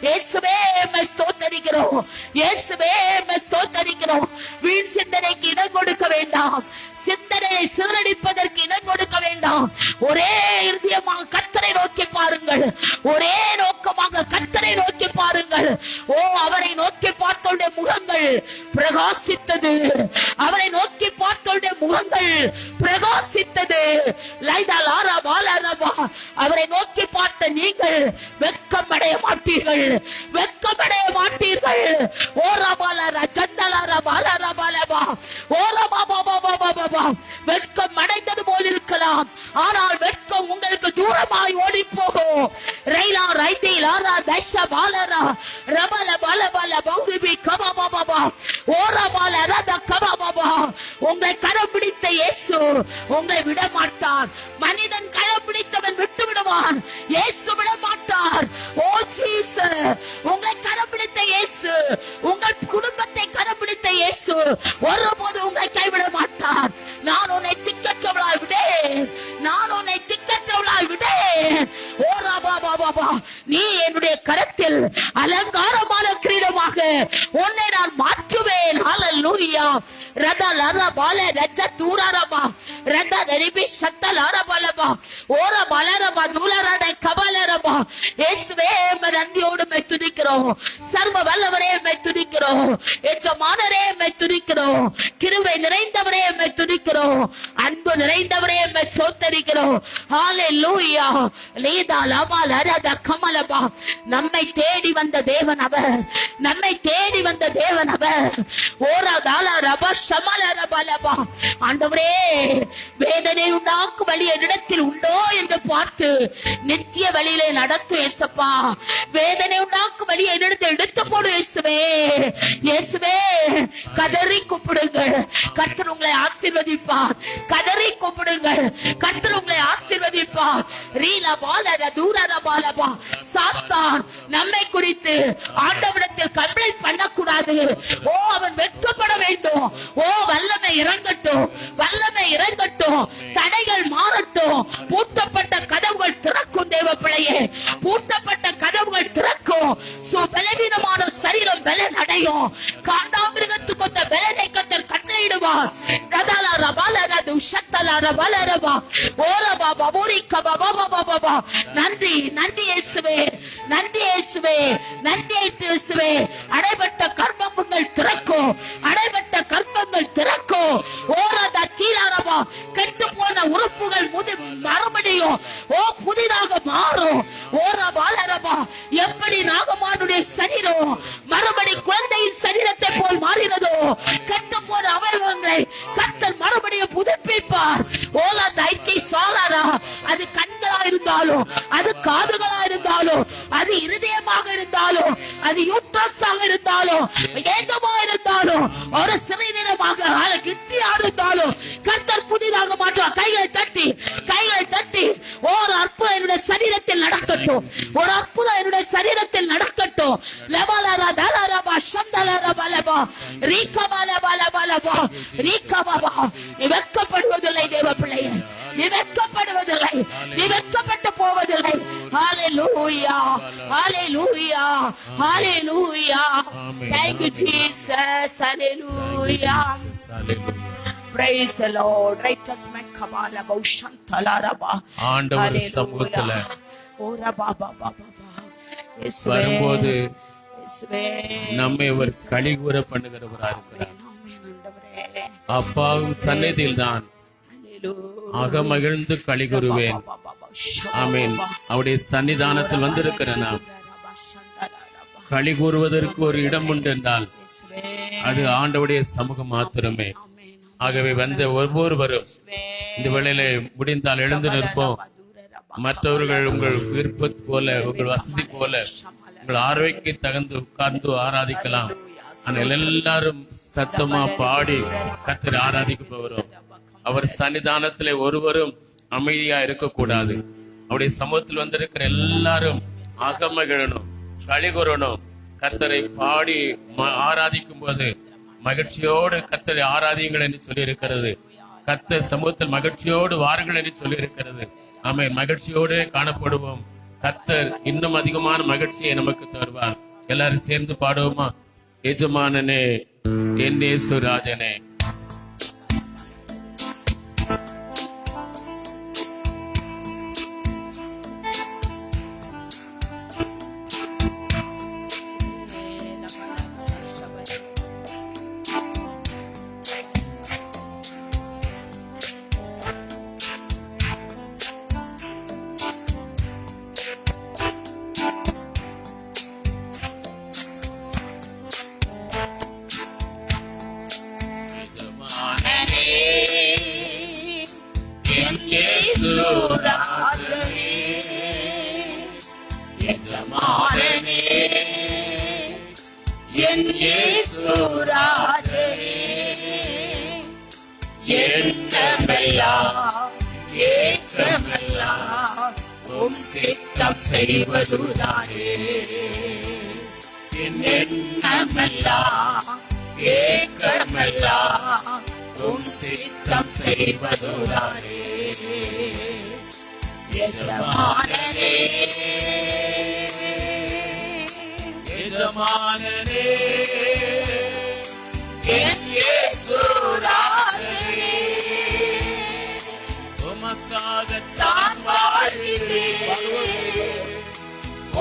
இயேசுவே, உம்மை ஸ்தோத்திரிக்கிறோம். இயேசுவே, உம்மை ஸ்தோத்திரிக்கிறோம். வீண் சிந்தனைக்கு இடம் கொடுக்க வேண்டாம். சிந்தனையை சிதறடிப்பதற்கு இடம் கொடுக்க வேண்டாம். ஒரே இருதயமாக கர்த்தரை நோக்கி பாருங்கள். ஒரே நோக்கமாக கர்த்தரை நோக்கி பாருங்கள். ஓ, அவரை நோக்கி பார்த்தோடைய முகங்கள் பிரகாசித்தது. அவரை நோக்கி பார்த்தோடைய முகங்கள் பிரகாசித்தது. லைதலாரா பாலரபா. அவரை நோக்கி பார்த்த நீங்கள் வெட்கமடைய மாட்டீர்கள், வெட்கமடைய மாட்டீர்கள். ஓரபாலரா ஜந்தலாரா பாலரபாலபா ஓரபாபாபாபாபாபா. வெட்கம் அடைந்தது போல் இருக்கலாம், ஆனால் வெட்கம் உங்களுக்கு தூரமாய் ஓடி போகும். ரைலா ரைதி லாரா தஷ பாலரா ரபல பலபல பௌரிபி கபாபாபாபா ஓரபால ரத கபாபாபா. உங்களை கரம் பிடித்த இயேசு உங்களை விட மாட்டார். மனிதன் கரம் பிடித்தவன் விட்டு விடுவான், இயேசு விட மாட்டார். ஓ ஜீசஸ், உங்களை கரம் பிடித்த இயேசு, உங்கள் குடும்பத்தை கரம் பிடித்த இயேசு ஒருபோது உங்களை கைவிட மாட்டார். நான் உன்னை திக்கற்றவளாய் விடேன், நான் உன்னை திக்கற்றவளாய் விடேன். ஓ ராபா பாபா, நீ என்னுடைய கரத்தில் அலங்காரமான கிரீடமாக உன்னை நான் மாற்றுவேன். ஹல்லேலூயா. ரத லர பால ரஜ தூரரபா ரத தரிபி சத்தல அரபலபா ஓர பலரபா தூலரட கபலரபா. இயேசுவே, நன்றியோடு மை துதிக்கிறோம். சர்வ வல்லவரே மை துதிக்கிறோம். எஜமானரே மை துதிக்கிறோம். கிருபை நிறைந்தவரே மை துதிக்கிறோம். அன்பு நிறைந்தவரே மை ஸ்தோத்திரிக்கிறோம். ஹல்லேலூயா. லீதா லபா லரத கமலபா. நம்மை தேடி வந்த தேவன் அவர், நம்மை நம்மை தேடி வந்த தேவன் அவர். ஆண்டவரே, வேதனை உண்டாக்கும் வழி என்னிடத்தில் உண்டோ என்று பார்த்து நித்திய வழியிலே நடத்தும் இயேசப்பா. வேதனை உண்டாக்கும் வழி என்னிடத்தில் எடுத்து போடு இயேசுவே. இயேசுவே, கதறி கூப்பிடுங்கள், கர்த்தர் உங்களை ஆசீர்வதிப்பார். கதறி கூப்பிடுங்கள், கர்த்தர் உங்களை ஆசீர்வதிப்பார். ரீலா பாலர தூரர பாலபா. சாத்தான் நம்மை குறித்து ஆண்டவரிடத்தில் கம்ப்ளைண்ட் பண்ணக்கூடாது. ஓ, அவன் வெட்கப்பட வேண்டும். ஓ, வல்லமை இறங்கட்டும், வல்லமை இறங்கட்டும், தடைகள் மாறட்டும். பூட்டப்பட்ட கதவுகள் திறக்கும் தேவ பிள்ளையே, பூட்டப்பட்ட கதவுகள் திறக்கும். பலவீனமான சரீரம் பலன் அடையும். காண்டாமிருகத்துக்கு கொண்ட பலனை கர்த்தர் கட்டளையிடுவார். நன்றி, நன்றி இயேசுவே, நன்றி இயேசுவே, நன்றி இயேசுவே. அடைபட்ட கர்ப்பங்கள் திறக்கும், அடைபட்ட கர்ப்பங்கள் திறக்கும். ஓரதா சீராரவா. கெட்டு போன உறுப்புகள் மறுபடியும் புதிதாக மாறும். ஓரா பாலரவா. எப்படி நாகமானுடைய சரீரம் மறுபடி குழந்தையின் சரீரத்தை போல் மாறினதோ, கெட்டு போன அவயவங்களை கர்த்தர் மறுபடியும் புதுப்பிப்பார். ஓலா தைத்தி சாலாரா. அது கண்களா இருந்தாலும், அது காதுகளா இருந்தாலும், அது இருதயமாக இருந்தாலும், அது யூட்ரஸாக இருந்தாலும், ஏதமா இருந்தாலும், ஒரு சிறுநீரமாக கிட்டியா இருந்தாலும் கர்த்தர் புதிதாக மாற்றுவார். கைகளை தட்டி, கைகளை தட்டி. ஒரு அற்புதம் என்னுடைய சரீரத்தில் நடக்கட்டும், ஒரு அற்புதம் என்னுடைய சரீரத்தில் நடக்கட்டும். லபாலரா தலரபா சந்தலரபலபா ரீகபலபலபலபா ரீகபபா. நீ வெட்கப்படுவதில்லை தேவ பிள்ளையே, நீ வெட்கப்படுவதில்லை, நீ வெட்கப்பட்டு போவதில்லை. ஹalleluya, hallelujah, hallelujah. Thank you Jesus, hallelujah. Praise the Lord. Righteous man kabala baushantala raba. ஆண்டவர் சமூகத்துல ஓரா பாபா பாபா. இயேசுவே, வரும்போது இயேசுவே, நம்மை அவர் களிகூர பண்ணுகிறவரா இருக்கிறார். ஆண்டவரே, அப்பாவும் சந்நிதியில் தான் அகமகிழ்ந்து களிகூறுவேன். ஆமென். அவருடைய சன்னிதானத்தில் வந்திருக்கிற நாம் களி கூறுவதற்கு ஒரு இடம் உண்டு என்றால் அது ஆண்டவருடைய சமூகம் மாத்திரமே. ஆகவே வந்த ஒவ்வொருவரும் இந்த வேளையில முடிந்தால் எழுந்து நிற்போம். மற்றவர்கள் உங்கள் விருப்பத்து போல, உங்கள் வசதி போல, உங்கள் ஆரோக்கியம் தகுந்து உட்கார்ந்து ஆராதிக்கலாம். ஆனால் எல்லாரும் சத்தமா பாடி கர்த்தரை ஆராதிக்க போகிறோம். அவர் சன்னிதானத்திலே ஒருவரும் அமைதியா இருக்கக்கூடாது. அவருடைய சமூகத்தில் வந்திருக்கிற எல்லாரும் அகமகிழணும், களிகூறணும். கர்த்தரை பாடி ஆராதிக்கும் போது மகிழ்ச்சியோடு கர்த்தரை ஆராதியுங்கள் என்று சொல்லி இருக்கிறது. கர்த்தர் சமூகத்தில் மகிழ்ச்சியோடு வாருங்கள் என்று சொல்லி இருக்கிறது. ஆமென். மகிழ்ச்சியோடு காணப்படுவோம். கர்த்தர் இன்னும் அதிகமான மகிழ்ச்சியை நமக்கு தருவார். எல்லாரும் சேர்ந்து பாடுவோமா? எஜமானனே, என் இயேசு ராஜனே. சித்தம் செய்வதுதானே எண்ணமெல்லாம் ஏக்கமெல்லாம் உம் சித்தம் செய்வதுதானே. எஜமானனே, எஜமானனே, என் இயேசு ராஜனே, உமக்காகத்தான் வாழ்கிறேன்,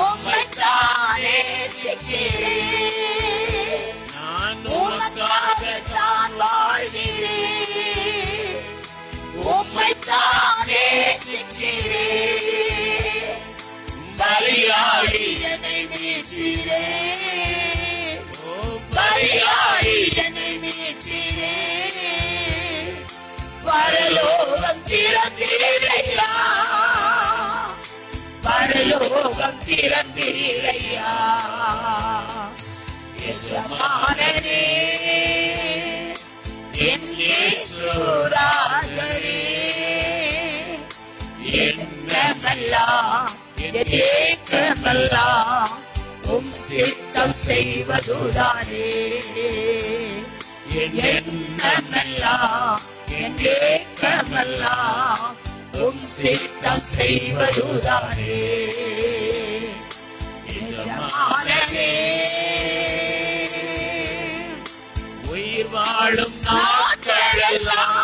உம்மைத்தான் நேசிக்கிறேன், நான் உமக்காகத்தான் வாழ்கிறேன், உம்மைத்தான் நேசிக்கிறேன், பலியாகி என்னை மீட்கிறேன், ஓ பரலோகம் திறந்தீரையா எஜமானனே என் இயேசுராஜனே என்னமெல்லாம் என் ஏக்கமெல்லாம் உம் சித்தம் செய்வதுதானே என் எண்ணமெல்லாம் என் ஏக்கமெல்லாம் உம் சித்தம் செய்வதுதானே எஜமானனே உயிர் வாழும் நாட்களெல்லாம்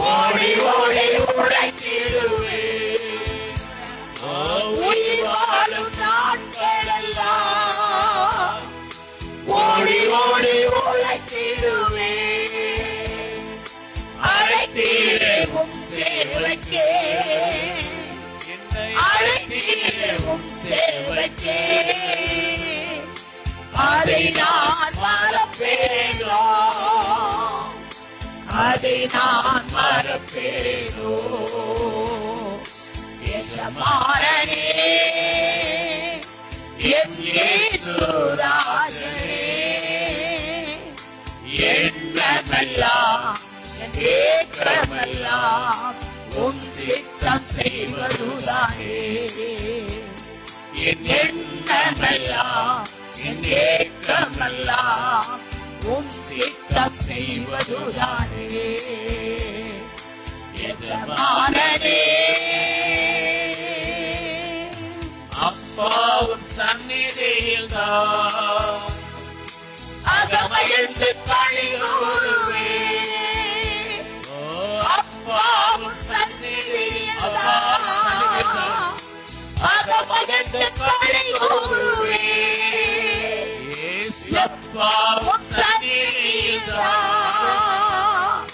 ஓடி ஓடி உழைத்திடுவேன் உயிர் வாழும் நாட்களெல்லாம் ஓடி ஓடி உழைத்திடுவேன் அழைத்தீரும் சேவைக்கே அழைத்தீரும் சேவைக்கே அதை நான் மறப்பேனோ அதை நான் மறப்பேனோ எஜமானனே என் இயேசுராஜனே என்னமெல்லாம் என் ஏக்கமெல்லாம் உம் சித்தம் செய்வதுதானே என் எண்ணமெல்லாம் என் ஏக்கமெல்லாம் உம் சித்தம் செய்வதுதானே எஜமானனே அப்பாவும் சந்நிதியில் தான் அகமகிழ்ந்து களிகூருவேன் அப்பாவும் சந்நிதியில் தான் அகமகிழ்ந்து களிகூருவேன் அப்பாவும் சந்நிதியில் தான்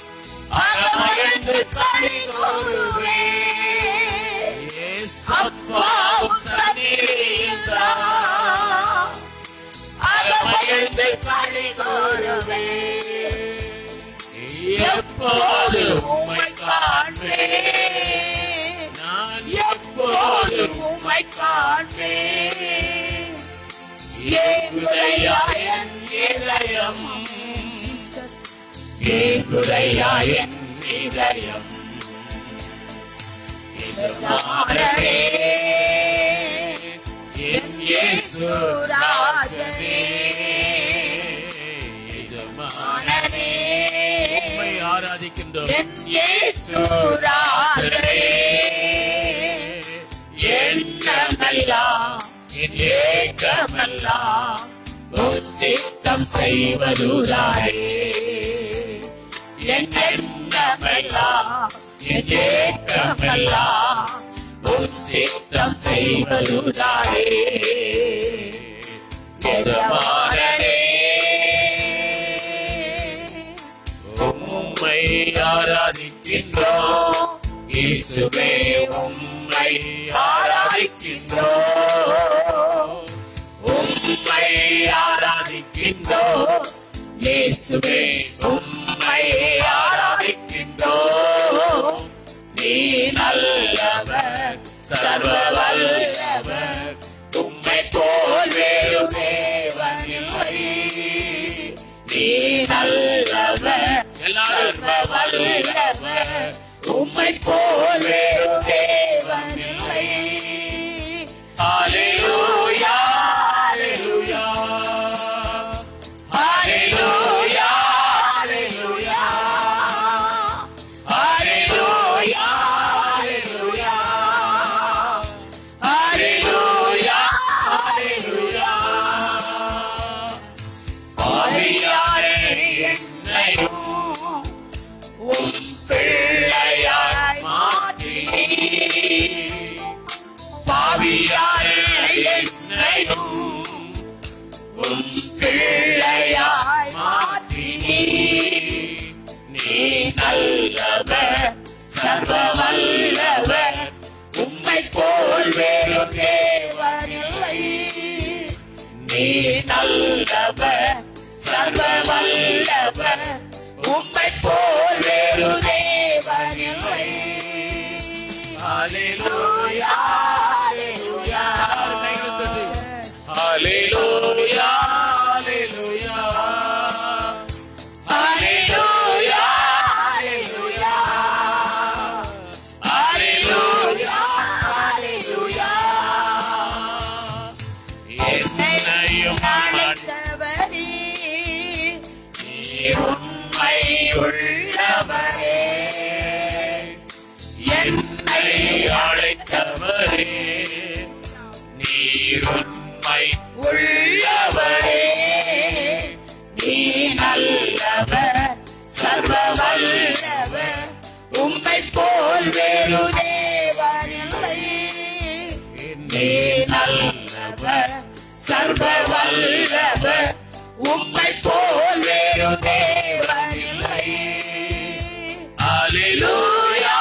அகமகிழ்ந்து களிகூருவேன் அப்பாவும் சந்நிதியில் தான் அகமகிழ்ந்து களிகூருவேன் எப்போது உம்மை காண்பேன் நான் எப்போது உம்மை காண்பேன் ஏங்குதையா என் இதயம் ஏங்குதையா என் இதயம் எஜமானனே என் இயேசுராஜனே எஜமானனே உம்மை ஆராதிக்கின்றோம் என் இயேசுராஜனே என்னமெல்லாம் என் ஏக்கமெல்லாம் உம் சித்தம் செய்வதுதானே என் எண்ணமெல்லாம் என் ஏக்கமெல்லாம் உம் சித்தம் செய்வதுதானே எஜமானனே உம்மை ஆராதிக்கின்றோம் இயேசுவே உம்மை ஆராதிக்கின்றோம் உம்மை ஆராதிக்கின்றோம் இயேசுவே உம்மை ஆராதிக்கின்றோம் நீ நல்லவர் சர்வ வல்லவர் உம்மை போல் வேறு தேவன் இல்லை நீ நல்லவர் சர்வ வல்லவர் உம்மை போல் வேறு தேவன் இல்லை ஹல்லேலூயா ஹல்லேலூயா ஹல்லேலூயா ஹல்லேலூயா ஹல்லேலூயா ஹல்லேலூயா ஆவியாரே என்னையும் உம் பிள்ளையாய் மாற்றி பாவியாரே என்னையும் உம் பிள்ளையாய் மாற்றி நீ நல்லவர் சர்வ வல்லவர் உம்மை போல் வேறு தேவன் இல்லை நீ நல்லவர் சர்வ வல்லவர் உம்மை போல் வேறு தேவன் இல்லை ஹல்லேலூயா ஆண்டவரே நீர் உண்மை உள்ளவரே நீ நல்லவர் சர்வ வல்லவர் உம்மை போல் வேறு தேவனில்லை நீ நல்லவர் சர்வ வல்லவர் உம்மை போல் வேறு தேவனில்லை ஹalleluya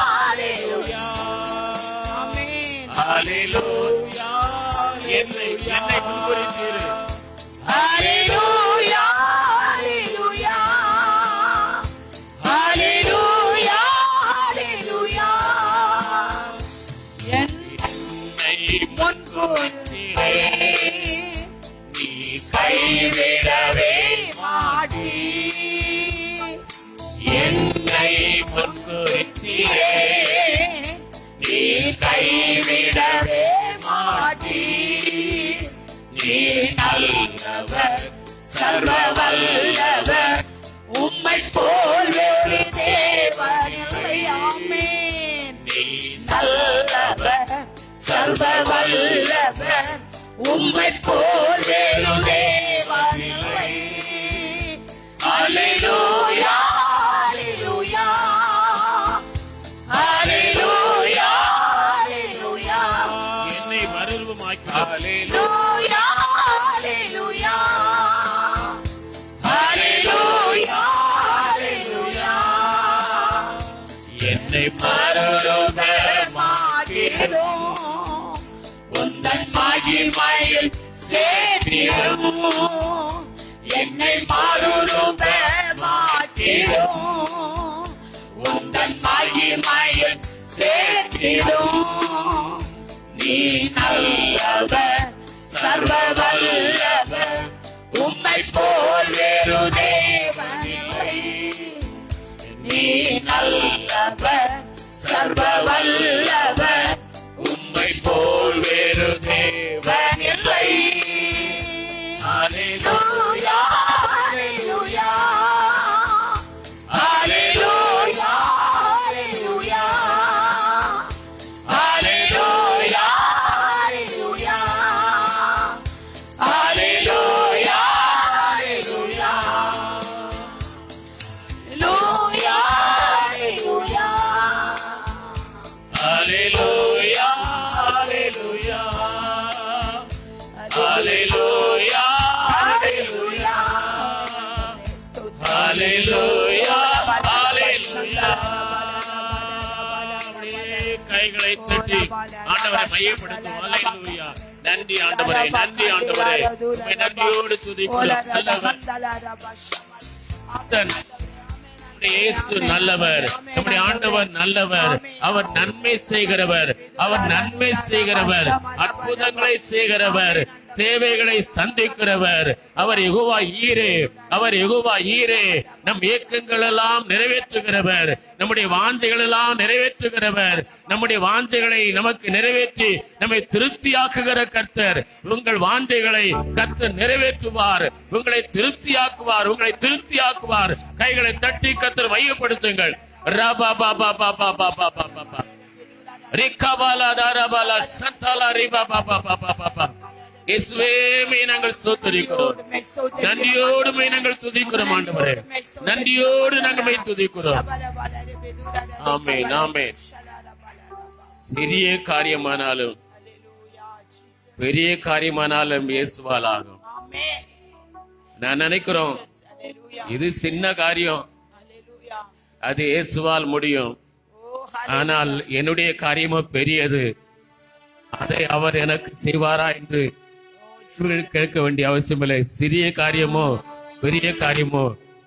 ஹalleluya ஆமென் ஹalleluya என்னை முன்குறித்தீர் ஹalleluya ஹalleluya ஹalleluya ஹalleluya என்னை முன்குறித்தீரே நீ கைவிடவே மாட்டீ என்னை முன்குறித்தீரே நீ கைவிடவே மாட்டீ நீ நல்லவர் சர்வ வல்லவர் உம்மை போல் வேறு தேவனில்லை ஆமென் நீ நல்லவர் சர்வ வல்லவர் உம்மை போல் வேறு தேவனில்லை ஹalleluya ஹalleluya ஹalleluya ஹalleluya என்னை மறுரூபமாக்கி ஹalleluya ஹalleluya ஹalleluya ஹalleluya என்னை மறுரூபமாக்கிடும் உந்தன் மகிமையில் சேர்த்திடும் என்னை மறுரூபமாக்கிடும் உந்தன் மகிமையில் சேர்த்திடும் நீ நல்லவர் சர்வ வல்லவர் உம்மை போல் வேறு தேவனில்லை நீ நல்லவர் சர்வ வல்லவர் உம்மை போல் வேறு தேவனில்லை ஹalleluya ஹalleluya ஹalleluya ஹalleluya ஹalleluya ஹalleluya ஹalleluya ஹalleluya ஹalleluya ஹalleluya ஹalleluya ஹalleluya ஹalleluya கைகளை தட்டி ஆண்டவரை மையப்படுத்தும் ஹalleluya நன்றி ஆண்டவரே நன்றி ஆண்டவரே உம்மை நன்றியோடு துதிக்கிறோம் நல்லவர் இயேசு நல்லவர் நம்முடைய ஆண்டவர் நல்லவர் அவர் நன்மை செய்கிறவர் அவர் நன்மை செய்கிறவர் அற்புதங்களை செய்கிறவர் தேவைகளை சந்திக்கிறவர் அவர் யெகோவா ஈரே அவர் யெகோவா ஈரே நம் ஏக்கங்கள் எல்லாம் நிறைவேற்றுகிறவர் நம்முடைய வாஞ்சைகள் எல்லாம் நிறைவேற்றுகிறவர் நம்முடைய வாஞ்சைகளை நமக்கு நிறைவேற்றி நம்மை திருப்தியாக்குகிற கர்த்தர் உங்கள் வாஞ்சைகளை கர்த்தர் நிறைவேற்றுவார் உங்களை திருப்தியாக்குவார் உங்களை திருப்தியாக்குவார் கைகளை தட்டி கர்த்தர் மையப்படுத்துங்கள் ரபா பாபா பாபா பாபா பாபா ரிகபாலா தாராபாலா சந்தாலா ரிபா பாபா பாபா பாபா இயேசுவே மே நாங்கள் ஸ்தோத்திரிக்கிறோம் நன்றியோடு மே நாங்கள் துதிக்கிறோம் ஆண்டவரே நன்றியோடு நாங்கள் மே துதிக்கிறோம் ஆமென் ஆமென் சிறிய காரியமானாலும் பெரிய காரியமானாலும் இயேசுவால் ஆகும் நான் நினைக்கிறோம் இது சின்ன காரியம் அது இயேசுவால் முடியும் ஆனால் என்னுடைய காரியமோ பெரியது அதை அவர் எனக்கு செய்வாரா என்று கேட்க வேண்டிய அவசியமில்லை சிறிய காரியமோ பெரிய காரியமோ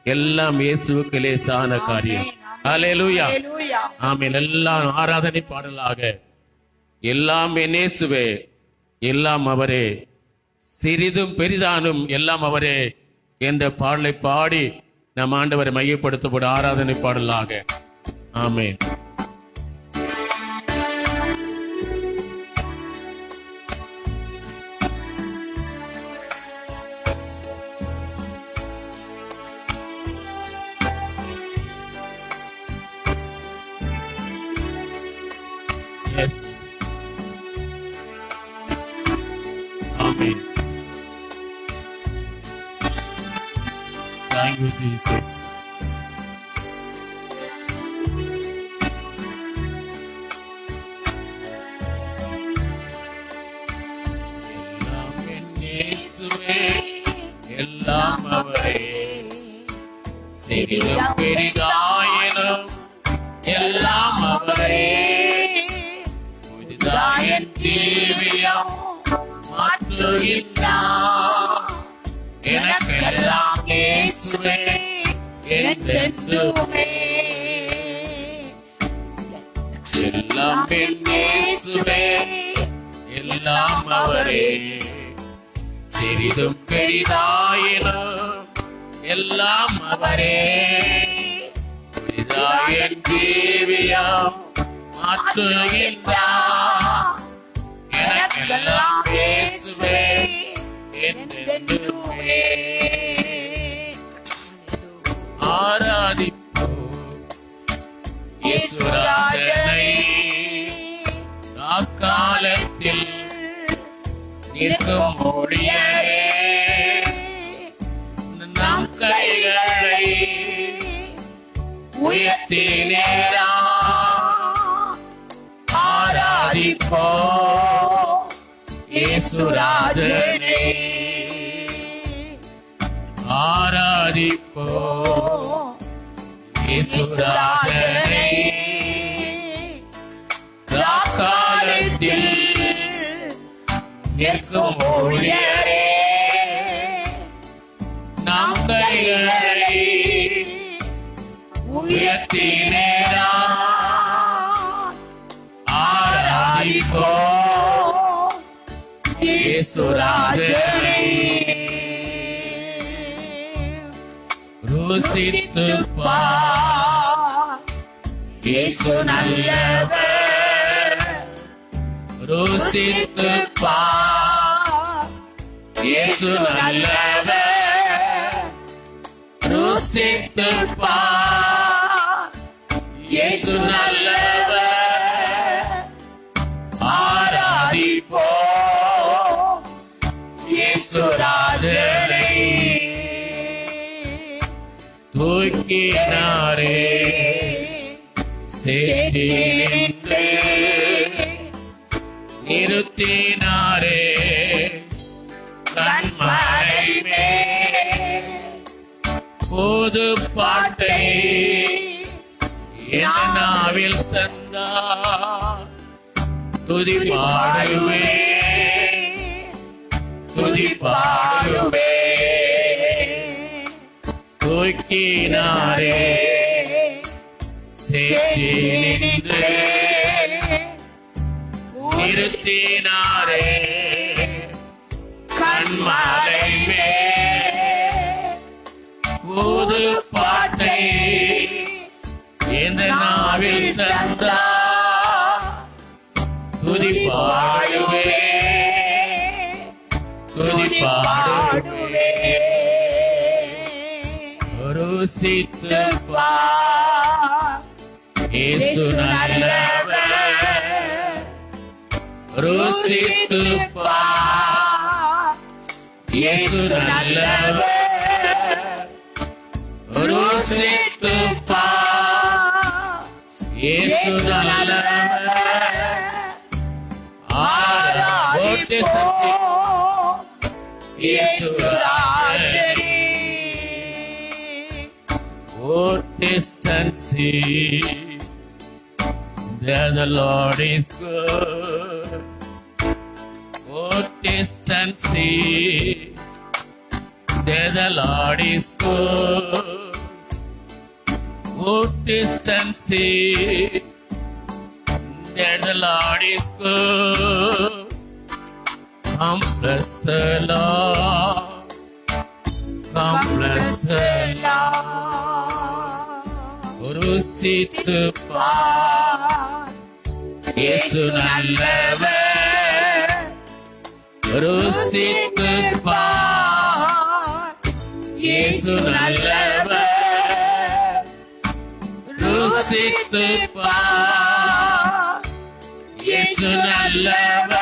எல்லாம் இயேசுவுக்கு லேசான காரியம் ஹல்லேலூயா ஆமென் எல்லாம் ஆராதனை பாடலாக எல்லாம் என் இயேசுவே எல்லாம் அவரே சிறிதும் பெரிதானும் எல்லாம் அவரே என்ற பாடலை பாடி நம் ஆண்டவரை மையப்படுத்தப்படும் ஆராதனை பாடலாக ஆமென் Yes. Amen. Thank you, Jesus. எல்லாம் என் இயேசுவே, எல்லாம் அவரே, சிறிதும் பெரிதாயினும் எல்லாம் அவரே, புதிதாயின் ஜீவியம் மாற்றுகின்றார். எனக்கெல்லாம் இயேசுவே என்றென்றுமே. எல்லாம் என் இயேசுவே, எல்லாம் அவரே, சிறிதும் பெரிதாயினும் எல்லாம் அவரே, புதிதாயின் ஜீவியம் மாற்றுகின்றார். எனக்கெல்லாம் இயேசுவே என்றென்றுமே. ஆராதிப்போம் இயேசுராஜனை, அக்காலத்தில் நிற்கும் ஊழியரே, நம் கைகளை உயர்த்தி நேரா ஆராதிப்போம் இயேசுராஜனை, ஆராதிப்போம் இயேசுராஜனை, காலத்தில் நிற்கும் ஊழியரே, நம் கைகளை உயர்த்தி நேரா ஆராதிப்போம் இயேசுராஜனை. ருசித்து பார் இயேசு நல்லவர், ருசித்து பார் இயேசு நல்லவர், ருசித்து பார் இயேசு நல்லவர். ஆராதிப்போம் இயேசுராஜனை. தூக்கினாரே சேற்றினின்று நிறுத்தினாரே கண்மலை மேல், புது பாட்டை என் நாவில் தந்தார். துதி பாடுவே, துதி பாடுவே. தூக்கினாரே சேற்றினின்று நிறுத்தினாரே கண்மலை மேல், புது பாட்டை என் நாவில் தந்தார். துதி பாடுவே, துதி பாடுவே. ருசித்து பார் இயேசு நல்லவர், ருசித்து பார் இயேசு நல்லவர், ருசித்து பார் இயேசு நல்லவர். ஆராதிப்போம் இயேசுராஜனை. Oh, taste and see that the Lord is good. Oh, taste and see that the Lord is good. Oh, taste and see that the Lord is good. Come bless the Lord, come bless the Lord. ருசித்து பார் இயேசு நல்லவர், ருசித்து பார் இயேசு நல்லவர், ருசித்து பார் இயேசு நல்லவர்.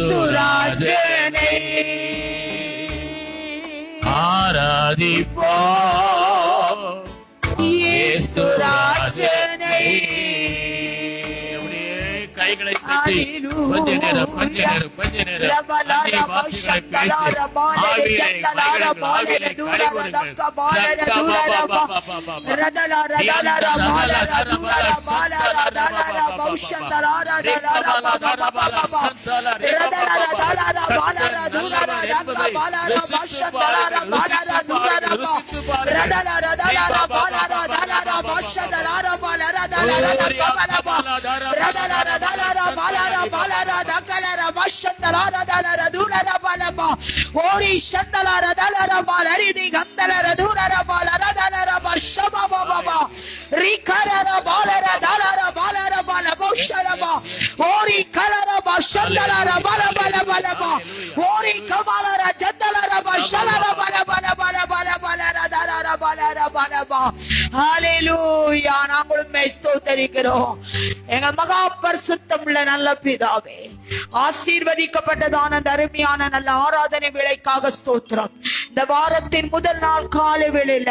சுராஜனை ஆராதிப்போ சுராஜனை கைகளை தட்டி கொஞ்ச நேரம் அன்னை வாசிகளை பேசி ஆவியிலே ஓரி சந்தலார தலர பாலரிதி கந்தலர தூரர பாலர பஷபா பாபா ரிகரர பாலர தலர பாலர பால பௌஷரபா ஓரி கலர பஷந்தலர பல பல பல பா ஓரி கமலர ஜந்தலர பஷலர பல பல பல பல பல ரதர பலர பல பா ஹalleluya நாங்களும் ஸ்தோத்திரிக்கிறோம் எங்கள் மகா பரிசுத்தமுள்ள நல்ல பிதாவே ஆசீர்வதிக்கப்பட்டதான அருமையான நல்ல ஆராதனை வேளைக்காக ஸ்தோத்திரம். இந்த வாரத்தின் முதல் நாள் காலை வேளையில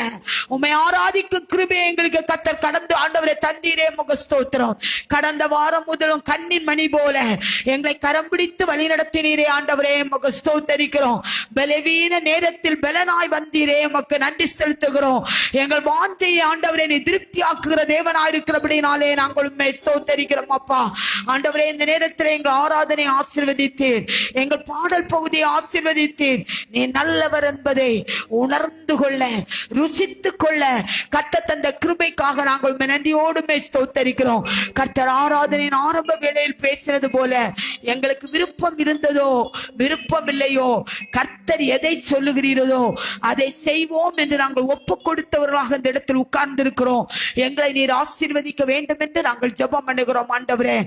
உம்மை ஆராதிக்கும் கிருபை எங்களுக்கு கர்த்தர் கடந்து ஆண்டவரை தந்தீரே முக ஸ்தோத்திரம். கடந்த வாரம் முதலும் கண்ணின் மணி போல எங்களை கரம் பிடித்து வழி நடத்தினீரே ஆண்டவரே முக ஸ்தோத்தரிக்கிறோம். பலவீன நேரத்தில் பலனாய் வந்தீரே உமக்கு நன்றி செலுத்துகிறோம். எங்கள் வாஞ்சையை ஆண்டவரே நீ திருப்தி ஆக்குகிற தேவனாயிருக்கிறபடினாலே நாங்கள் உம்மை ஸ்தோத்தரிக்கிறோம். அப்பா ஆண்டவரே இந்த நேரத்தில் எங்கள் ஆராதனை ஆசீர்வதித்தீர், எங்கள் பாடல் பகுதியை ஆசீர்வதித்தீர். நீ நல்லவர் என்பதை உணர்ந்து கொள்ள ருசித்து கொள்ள கர்த்தர் தந்த கிருபைக்காக நாங்கள் நன்றியோடு ஸ்தோத்தரிக்கிறோம். கர்த்தர் ஆராதனையின் ஆரம்ப வேளையில் பேசினது போல எங்களுக்கு விருப்பம் இருந்ததோ விருப்பம் இல்லையோ கர்த்தர் எதை சொல்லுகிறீரோ அதை செய்வோம் என்று நாங்கள் ஒப்பு கொடுத்தவர்களாக இந்த இடத்தில் உட்கார்ந்து இருக்கிறோம். எங்களை நீர் ஆசீர்வதிக்க வேண்டும் என்று நாங்கள் ஜெபம் பண்ணுகிறோம். ஆண்டவரே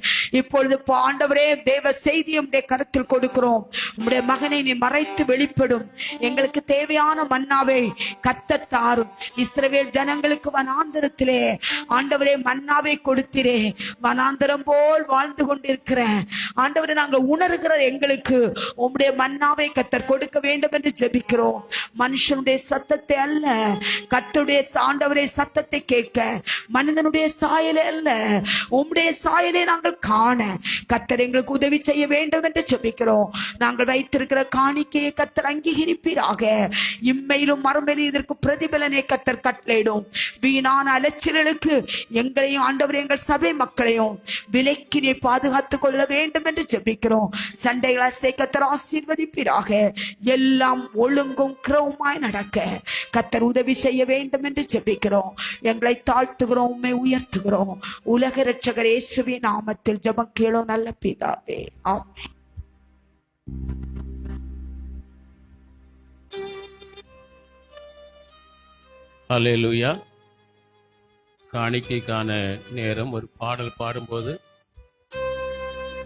இப்பொழுது ஆண்டவரே தேவ செய்தியும் கருத்தில் கொடுக்கிறோம். உம்முடைய மகனை நீ மறைத்து வெளிப்படும். எங்களுக்கு தேவையான மன்னாவை கர்த்தர் தாரும். இஸ்ரவேல் ஜனங்களுக்கு வனாந்தரத்திலே ஆண்டவரே மன்னாவை கொடுத்திரே. வனாந்தரம் போல் வாழ்ந்து கொண்டிருக்கிற ஆண்டவரை நாங்கள் உணர்கிற எங்களுக்கு உம்முடைய மன்னாவை கர்த்தர் கொடுக்க வேண்டும் என்று ஜெபிக்கிறோம். மனுஷனுடைய சத்தத்தை அல்ல கர்த்தருடைய ஆண்டவரே சத்தத்தை கேட்க, மனிதனுடைய சாயலை அல்ல உம்முடைய சாயலை நாங்கள் காண கர்த்தர் எங்களுக்கு உதவி செய்ய வேண்டும் என்று ஜெபிக்கிறோம். நாங்கள் வைத்திருக்கிற காணிக்கையை கர்த்தர் அங்கீகரிப்பீராக. இம்மையிலும் மறுமையிலும் இதற்கு பிரதிபலனை கர்த்தர் கட்டளையிடும். வீணான அலைச்சலுக்கு எங்களையும் ஆண்டவர் எங்கள் சபை மக்களையும் விலைக்கு நீ பாதுகாத்துக் கொள்ள வேண்டும் என்று ஜெபிக்கிறோம். சண்டைகளை கர்த்தர் ஆசீர்வதிப்பீராக. எல்லாம் ஒழுங்கும் கிரவுமாய் நடக்க கர்த்தர் உதவி செய்ய வேண்டும் என்று ஜெபிக்கிறோம். எங்களை தாழ்த்துகிறோம், உம்மை உயர்த்துகிறோம். உலக இரட்சகர் இயேசுவின் நாமத்தில் ஜெபம் கேளோம் நல்ல பிதாவே, ஆமென். ஹல்லேலூயா. காணிக்கைக்கான நேரம். ஒரு பாடல் பாடும்போது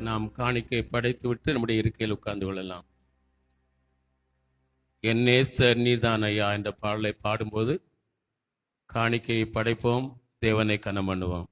நாம் காணிக்கை படைத்து விட்டு நம்முடைய இருக்கையில் உட்கார்ந்து கொள்ளலாம். என் நேசர் நீதான் ஐயா என்ற பாடலை பாடும்போது காணிக்கையை படைப்போம், தேவனை கனம் பண்ணுவோம்.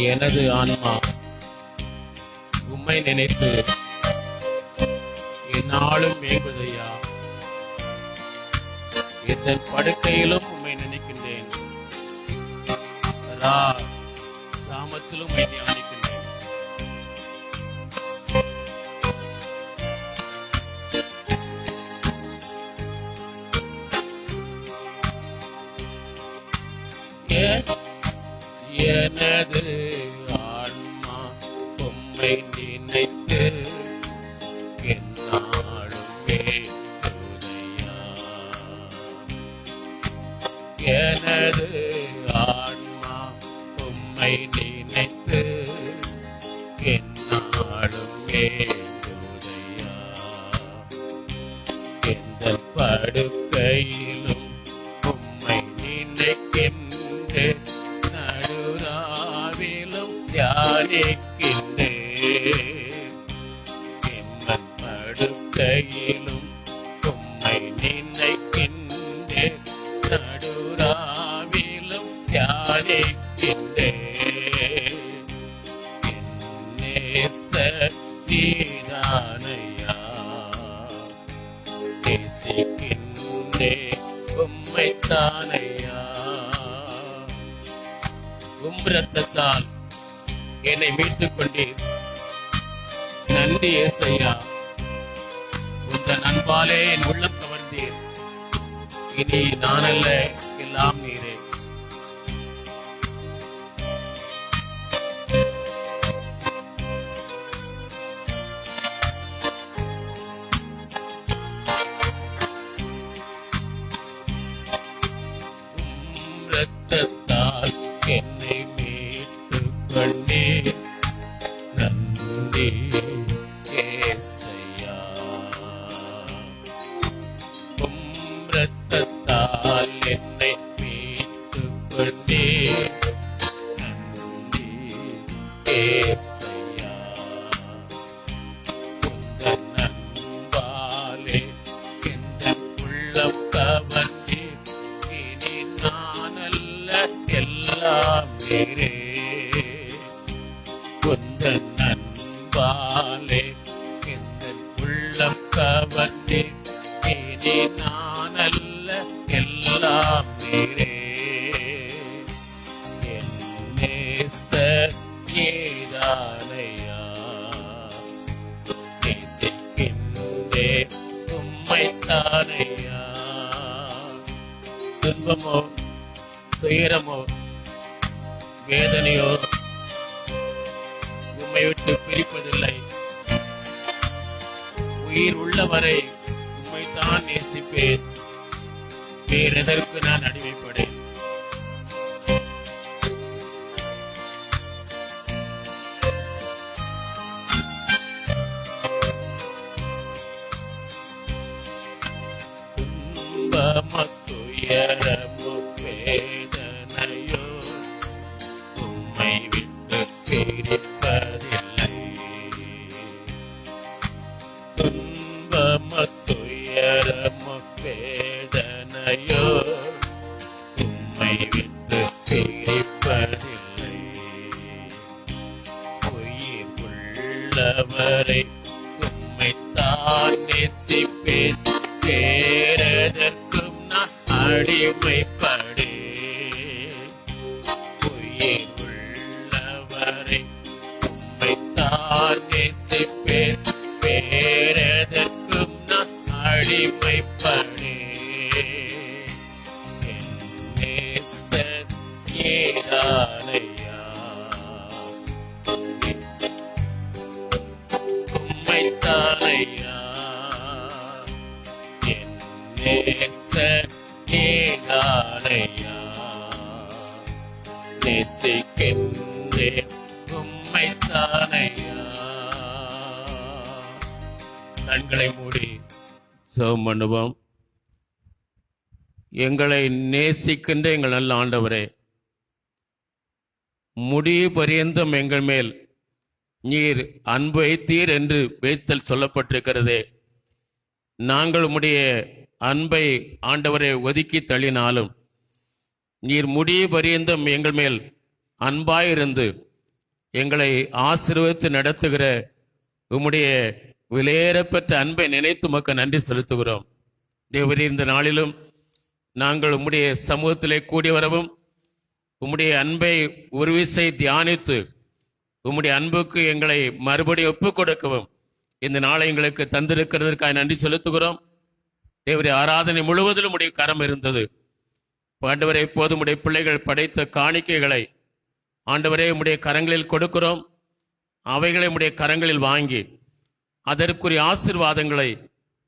எனது ஆன்மா உம்மை நினைத்து என்னாலும் மேகுதையா. என் படுக்கையிலும் உம்மை நினைக்கின்றேன், சாமத்திலும் உம்மை தியானிக்கின்றேன். எனது ஆன்மா உம்மை நினைத்து என்னாலும் ஏங்குதையா. எனது ஆன்மா உம்மை நினைத்து என்னாலும் ஏங்குதையா. எந்த படுக்கையிலும் உம்மை நினைக்கின்றேன், நடுராவிலும் தியானிக்கின்றேன். எந்த படுக்கையிலும் உம்மை நினைக்கின்றேன், நடுராவிலும் தியானிக்கின்றேன். நீதானையா நேசிக்கின்றேன் உம்மை தானையா. ரத்தத்தால் என்னை மீட்டுக் கொண்டீர், நன்றி ஏசையா. உங்கள் அன்பாலே என் உள்ளம் கவர்ந்தீர். இனி நானல்ல, எல்லாம் நீரே. ரத்தத்தால் என்னை மீட்டுக் கொண்டீர், நன்றி ஏசையா. ரத்தத்தால் என்னை மீட்டுக் கொண்டீர், நன்றி ஏசையா. உந்தன் அன்பாலே எந்தன் உள்ளம் கவர்ந்தீர். இனி நானல்ல, எல்லாம் நீரே. உந்தன் அன்பாலே எந்தன் உள்ளம் கவர்ந்தீர். இனி நானல்ல, எல்லாம் நீரே. என் நேசர் நீதானையா, நேசிக்கின்றேன் உம்மை தானையா. துன்பமோ துயரமோ வேதனையோ உம்மை விட்டு பிரிப்பதில்லை. உயிர் உள்ளவரை உம்மை தான் நேசிப்பேன், வேறெதற்கு நான் அடிமைப்படேன். துயரமோ வேதனையோ உம்மை விட்டு பிரிப்பதில்லை. துன்பமோ துயரமோ வேதனையோ உம்மை விட்டு பிரிப்பதில்லை. உயிர் உள்ளவரை உம்மை தான் நேசிப்பேன், வேறெதற்கும் நான் அடிமைப்படேன். உயிர் உள்ளவரை உம்மை தான் நேசிப்பேன், வேறெதற்கும் நான் அடிமைப்படேன். என் நேசர் நீதானையா, உம்மை தானையா. நேசர் நீதானையா, நேசிக்கின்றேன் உம்மை தானையா. கண்களை மூடி ஜெபம் பண்ணுவோம். எங்களை நேசிக்கின்ற எங்கள் நல்ல ஆண்டவரே, முடிவு பரியந்தம் எங்கள் மேல் நீர் அன்பு வைத்தீர் என்று வேதத்தில் சொல்லப்பட்டிருக்கிறதே. நாங்கள் உம்முடைய அன்பை ஆண்டவரை ஒதுக்கி தள்ளினாலும் நீர் முடிவு பரியந்தம் எங்கள் மேல் அன்பாயிருந்து எங்களை ஆசீர்வதித்து நடத்துகிற உம்முடைய விலையேறப்பெற்ற அன்பை நினைத்து உமக்கு நன்றி செலுத்துகிறோம். தேவரே, இந்த நாளிலும் நாங்கள் உம்முடைய சமூகத்திலே கூடி வரவும் உம்முடைய அன்பை ஒரு விசை தியானித்து உம்முடைய அன்புக்கு எங்களை மறுபடியும் ஒப்புக் கொடுக்கவும் இந்த நாளை எங்களுக்கு தந்திருக்கிறதற்காக நன்றி செலுத்துகிறோம். தேவரே, ஆராதனை முழுவதிலும் உடைய கரம் இருந்தது. ஆண்டவரே, இப்போது உடைய பிள்ளைகள் படைத்த காணிக்கைகளை ஆண்டவரே உம்முடைய கரங்களில் கொடுக்கிறோம். அவைகளை உம்முடைய கரங்களில் வாங்கி அதற்குரிய ஆசீர்வாதங்களை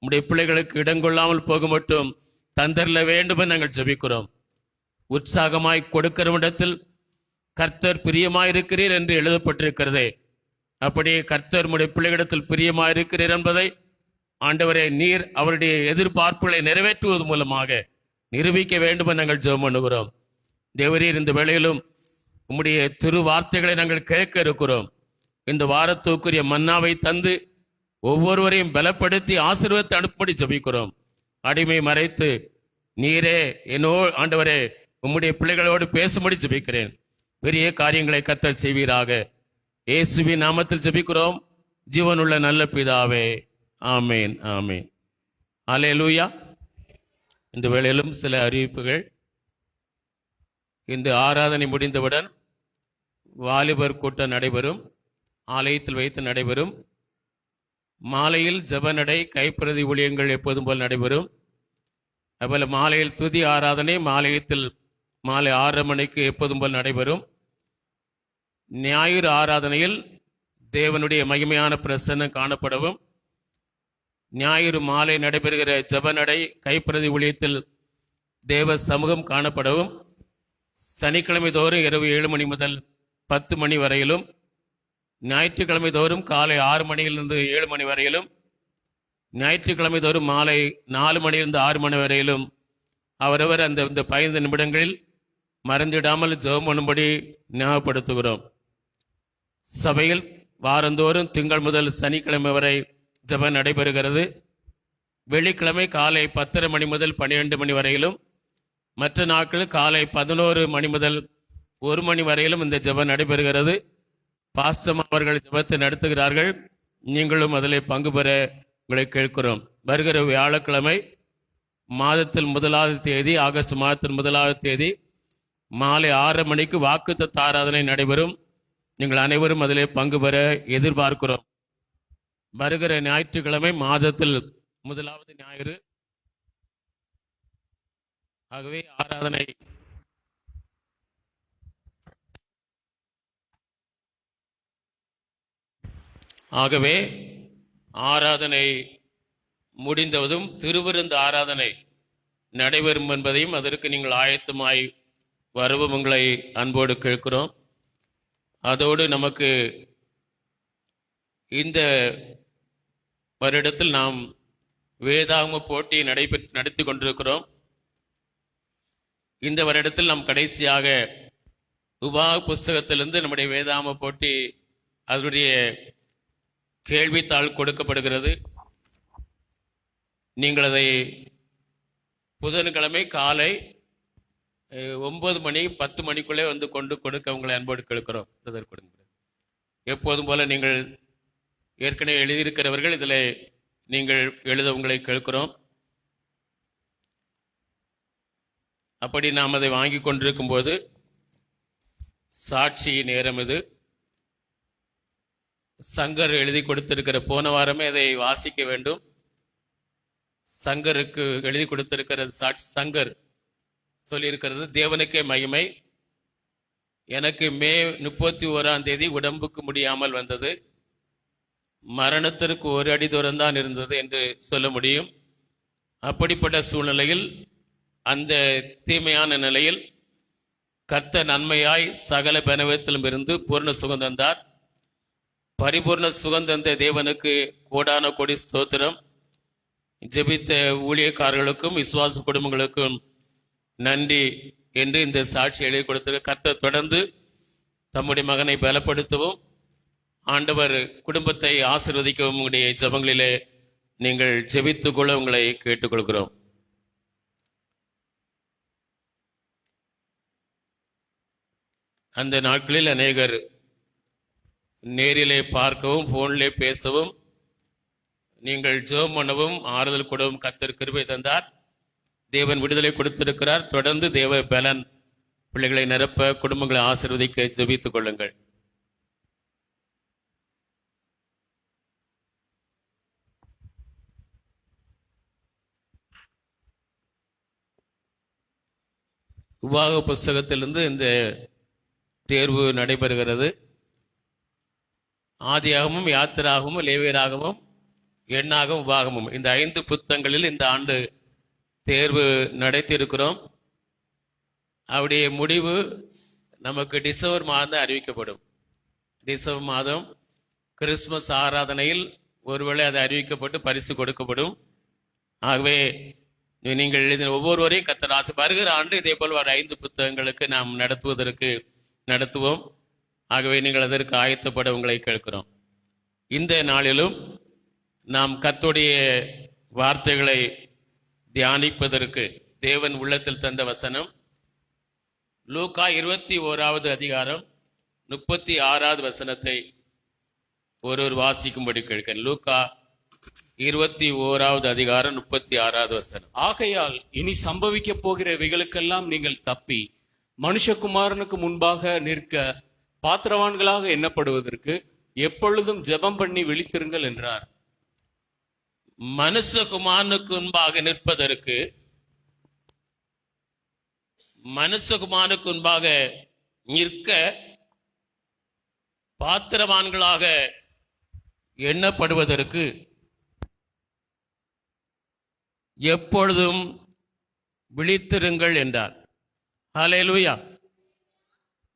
உம்முடைய பிள்ளைகளுக்கு இடங்கொள்ளாமல் போக மட்டும் தந்தரல வேண்டும் என்று நாங்கள் ஜெபிக்கிறோம். உற்சாகமாய் கொடுக்கிறவிடத்தில் கர்த்தர் பிரியமாயிருக்கிறீர் என்று எழுதப்பட்டிருக்கிறதே, அப்படியே கர்த்தர் உம்முடைய பிள்ளைகளிடத்தில் பிரியமாயிருக்கிறீர் என்பதை ஆண்டவரே நீர் அவருடைய எதிர்பார்ப்புகளை நிறைவேற்றுவது மூலமாக நிரூபிக்க வேண்டும் என்று நாங்கள் ஜெபம் பண்ணுகிறோம். தேவரீர், இந்த வேளையிலும் உம்முடைய திரு வார்த்தைகளை நாங்கள் கேட்க இருக்கிறோம். இந்த வாரத்துக்குரிய மன்னாவை தந்து ஒவ்வொருவரையும் பலப்படுத்தி ஆசீர்வாதத்தை அனுப்பி ஜெபிக்கிறோம். அடிமை மறைத்து நீரே ஆண்டவரே உம்முடைய பிள்ளைகளோடு பேசும்படி ஜெபிக்கிறேன். பெரிய காரியங்களை கர்த்தர் செய்வீராக. இயேசுவின் நாமத்தில் ஜெபிக்கிறோம் ஜீவனுள்ள நல்ல பிதாவே, ஆமேன், ஆமேன். அல்லேலூயா. இந்த வேளையிலும் சில அறிவிப்புகள். இன்று ஆராதனை முடிந்தவுடன் வாலிபர் கூட்டம் நடைபெறும், ஆலயத்தில் வைத்து நடைபெறும். மாலையில் ஜெப நடை, கைப்பிரதி ஊழியங்கள் எப்போதும் போல் நடைபெறும். அதுபோல மாலையில் துதி ஆராதனை மாலை 6:30 மணிக்கு எப்போதும் போல் நடைபெறும். ஞாயிறு ஆராதனையில் தேவனுடைய மகிமையான பிரசன்னம் காணப்படவும், ஞாயிறு மாலை நடைபெறுகிற ஜெப நடை, கைப்பிரதி ஊழியத்தில் தேவ சமூகம் காணப்படவும், சனிக்கிழமை தோறும் இரவு 7 மணி முதல் 10 மணி வரையிலும், ஞாயிற்றுக்கிழமை தோறும் காலை 6 மணியிலிருந்து 7 மணி வரையிலும், ஞாயிற்றுக்கிழமை தோறும் மாலை 4 மணியிலிருந்து 6 மணி வரையிலும் அவரவர் அந்த 15 நிமிடங்களில் மறந்துவிடாமல் ஜெபம் பண்ணும்படி ஞாபகப்படுத்துகிறோம். சபையில் வாரந்தோறும் திங்கள் முதல் சனிக்கிழமை வரை ஜெபம் நடைபெறுகிறது. வெள்ளிக்கிழமை காலை 10:30 மணி முதல் 12 மணி வரையிலும், மற்ற நாட்கள் காலை 11 மணி முதல் 1 மணி வரையிலும் இந்த ஜெபம் நடைபெறுகிறது. பாஸ்டம் அவர்கள் ஜெபத்தை நடத்துகிறார்கள். நீங்களும் அதில் பங்கு பெற உங்களை கேட்கிறோம். வருகிற வியாழக்கிழமை மாதத்தில் 1வது தேதி, ஆகஸ்ட் மாதத்தின் 1வது தேதி மாலை 6:30 மணிக்கு வாக்குத்தத்த ஆராதனை நடைபெறும். நீங்கள் அனைவரும் அதிலே பங்கு பெற எதிர்பார்க்கிறோம். வருகிற ஞாயிற்றுக்கிழமை மாதத்தில் 1வது ஞாயிறு. ஆகவே ஆராதனை முடிந்ததும் திருவிருந்து ஆராதனை நடைபெறும் என்பதையும் அதற்கு நீங்கள் ஆயத்தமாய் வரவும் உங்களை அன்போடு கேட்கிறோம். அதோடு நமக்கு இந்த வருடத்தில் நாம் வேதாகம போட்டி நடத்தி கொண்டிருக்கிறோம். இந்த வருடத்தில் நாம் கடைசியாக உபாக புஸ்தகத்திலிருந்து நம்முடைய வேதாகம போட்டி அதனுடைய கேள்வித்தாள் கொடுக்கப்படுகிறது. நீங்கள் அதை புதன்கிழமை காலை 9 மணி 10 மணிக்குள்ளே வந்து கொடுக்க உங்களை அன்போடு கேட்கிறோம். எப்போதும் போல நீங்கள் ஏற்கனவே எழுதியிருக்கிறவர்கள் இதில் நீங்கள் எழுத உங்களை கேட்கிறோம். அப்படி நாம் அதை வாங்கி கொண்டிருக்கும் போது சாட்சி நேரம் இது. சங்கர் எழுதி கொடுத்திருக்கிற, போன வாரமே அதை வாசிக்க வேண்டும். சங்கருக்கு எழுதி கொடுத்திருக்கிறது சங்கர் சொல்லியிருக்கிறது, தேவனுக்கே மகிமை. எனக்கு மே 31ஆம் தேதி உடம்புக்கு முடியாமல் வந்தது. மரணத்திற்கு 1 அடி தூரம்தான் இருந்தது என்று சொல்ல முடியும். அப்படிப்பட்ட சூழ்நிலையில், அந்த தீமையான நிலையில் கர்த்தர் நன்மையாய் சகல பெனவத்திலும் இருந்து பூர்ண சுகம் தந்தார். பரிபூர்ண சுகம் தந்த தேவனுக்கு கோடான கோடி ஸ்தோத்திரம். ஜெபித்த ஊழியக்காரர்களுக்கும் விசுவாச குடும்பங்களுக்கும் நன்றி என்று இந்த சாட்சி எழுதி கொடுத்த கர்த்தர் தொடர்ந்து தம்முடைய மகனை பலப்படுத்தவும், ஆண்டவர் குடும்பத்தை ஆசீர்வதிக்கவும் உங்களுடைய ஜெபங்களிலே நீங்கள் ஜெபித்துக்கொள்ள உங்களை கேட்டுக்கொள்கிறோம். அந்த நாட்களில் அநேகர் நேரிலே பார்க்கவும், போனிலே பேசவும், நீங்கள் ஜெபம் பண்ணவும், ஆறுதல் கூடவும் கர்த்தர் கிருபை தந்தார். தேவன் விடுதலை கொடுத்திருக்கிறார். தொடர்ந்து தேவ பலன் பிள்ளைகளை நிரப்ப, குடும்பங்களை ஆசீர்வதிக்க ஜெபித்துக் கொள்ளுங்கள். உபாக புஸ்தகத்திலிருந்து இந்த தேர்வு நடைபெறுகிறது. ஆதியாகமும், யாத்திராகமும், லேவியராகமும், எண்ணாகமும், உபாகமும் இந்த 5 புத்தகங்களில் இந்த ஆண்டு தேர்வு நடத்தியிருக்கிறோம். அவருடைய முடிவு நமக்கு டிசம்பர் மாதம் அறிவிக்கப்படும். டிசம்பர் மாதம் கிறிஸ்துமஸ் ஆராதனையில் ஒருவேளை அது அறிவிக்கப்பட்டு பரிசு கொடுக்கப்படும். ஆகவே நீங்கள் எழுதின ஒவ்வொருவரையும் கர்த்தர் ஆசை வருகிற ஆண்டு இதே போல் ஒரு 5 புத்தகங்களுக்கு நாம் நடத்துவோம். ஆகவே நீங்கள் அதற்கு ஆயத்தப்பட உங்களை கேட்கிறோம். இந்த நாளிலும் நாம் கர்த்தருடைய வார்த்தைகளை தியானிப்பதற்கு தேவன் உள்ளத்தில் தந்த வசனம் லூக்கா 21வது அதிகாரம் 36வது வசனத்தை ஒருவர் வாசிக்கும்படி கேட்கிறேன். லூக்கா 21வது அதிகாரம் 36வது வசனம். ஆகையால் இனி சம்பவிக்க போகிறவைகளுக்கெல்லாம் நீங்கள் தப்பி மனுஷகுமாரனுக்கு முன்பாக நிற்க பாத்திரவான்களாக எண்ணப்படுவதற்கு எப்பொழுதும் ஜெபம் பண்ணி விழித்திருங்கள் என்றார். மனுஷகுமாரனுக்கு முன்பாக நிற்பதற்கு, மனுஷகுமாரனுக்கு முன்பாக நிற்க பாத்திரவான்களாக எண்ணப்படுவதற்கு எப்பொழுதும் விழித்திருங்கள் என்றார். ஹல்லேலூயா.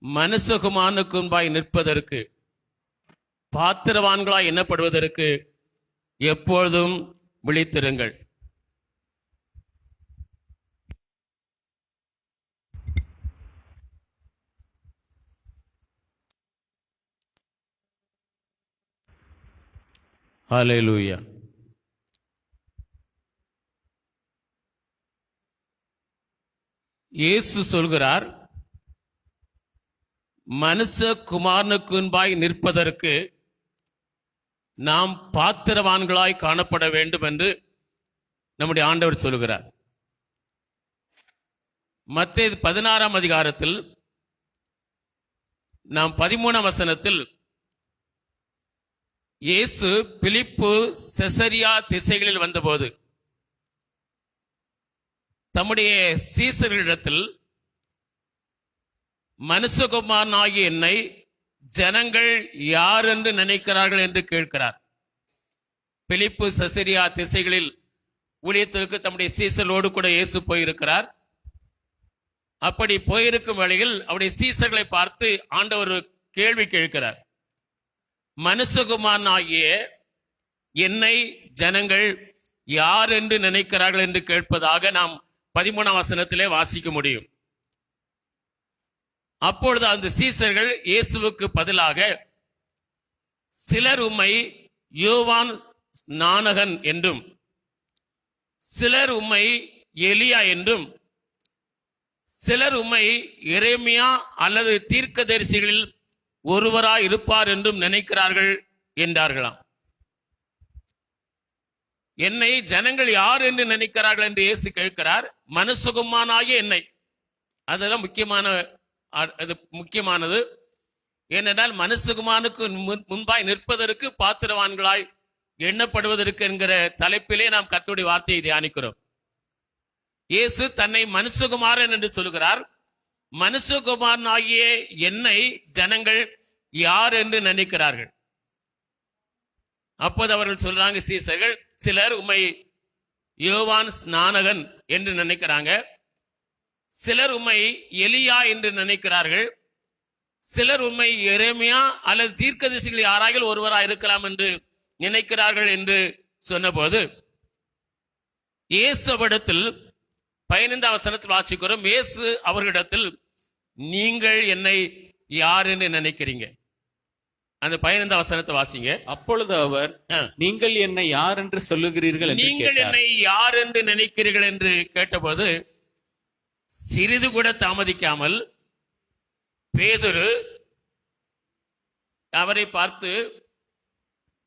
மனுஷகுமாரனுக்கு முன்பாய் நிற்பதற்கு, பாத்திரவான்களாய் எண்ணப்படுவதற்கு எப்பொழுதும் விழித்திருங்கள். ஹல்லேலூயா. இயேசு சொல்கிறார், மனுஷகுமாரனுக்கு முன்பாய் நிற்பதற்கு நாம் பாத்திரவான்களாய் காணப்பட வேண்டும் என்று நம்முடைய ஆண்டவர் சொல்கிறார். மத்தேயு 16ஆம் அதிகாரத்தில் நாம் 13ஆம் வசனத்தில் இயேசு பிலிப்பு செசரியா திசைகளில் வந்தபோது தம்முடைய சீசர்களிடத்தில் மனுஷகுமாரனாகிய என்னை ஜனங்கள் யார் என்று நினைக்கிறார்கள் என்று கேட்கிறார். பிலிப்பு செசரியா திசைகளில் ஊழியத்திற்கு தம்முடைய சீசர்களோடு கூட இயேசு போயிருக்கிறார். அப்படி போயிருக்கும் வேளையில் அவருடைய சீசர்களை பார்த்து ஆண்டவர் கேள்வி கேட்கிறார். மனுஷகுமாரனாகிய என்னை ஜனங்கள் யார் என்று நினைக்கிறார்கள் என்று கேட்பதாக நாம் 13ஆம் வசனத்திலே வாசிக்க முடியும். அப்பொழுது அந்த சீசர்கள் இயேசுவுக்கு பதிலாக, சிலர் உம்மை யோவான் ஸ்நானகன் என்றும், சிலர் உம்மை எலியா என்றும், சிலர் உம்மை எரேமியா அல்லது தீர்க்கதரிசிகளில் ஒருவராய் இருப்பார் என்றும் நினைக்கிறார்கள் என்றார்களாம். என்னை ஜனங்கள் யார் என்று நினைக்கிறார்கள் என்று இயேசு கேட்கிறார். மனுஷகுமாரனாகிய என்னை, அதெல்லாம் முக்கியமானது. ஏனென்றால் மனுஷகுமாரனுக்கு முன்பாய் நிற்பதற்கு பாத்திரவான்களாய் எண்ணப்படுவதற்கு என்கிற தலைப்பிலே நாம் கர்த்தருடைய வார்த்தையை தியானிக்கிறோம். இயேசு தன்னை மனுஷகுமாரன் என்று சொல்கிறார். மனுஷகுமாரனாகிய என்னை ஜனங்கள் யார் என்று நினைக்கிறார்கள். அப்போது அவர்கள் சொல்றாங்க, சீசர்கள், சிலர் உம்மை யோவான் ஸ்நானகன் என்று நினைக்கிறாங்க, சிலர் உம்மை எலியா என்று நினைக்கிறார்கள், சிலர் உம்மை எரேமியா அல்லது தீர்க்கதரிசிகள் யாராக ஒருவராக இருக்கலாம் என்று நினைக்கிறார்கள் என்று சொன்னபோது இயேசுவிடத்தில் 15ஆம் வசனத்தில் வாசிக்கிறோம். இயேசு அவர்களிடத்தில், நீங்கள் என்னை யார் என்று நினைக்கிறீங்க? அந்த 15ஆம் வசனத்தை வாசிங்க. அப்பொழுது அவர், நீங்கள் என்னை யார் என்று சொல்லுகிறீர்கள் என்று நீங்கள் என்னை யார் என்று நினைக்கிறீர்கள் என்று கேட்டபோது சிறிது கூட தாமதிக்காமல் பேதுரு அவரை பார்த்து,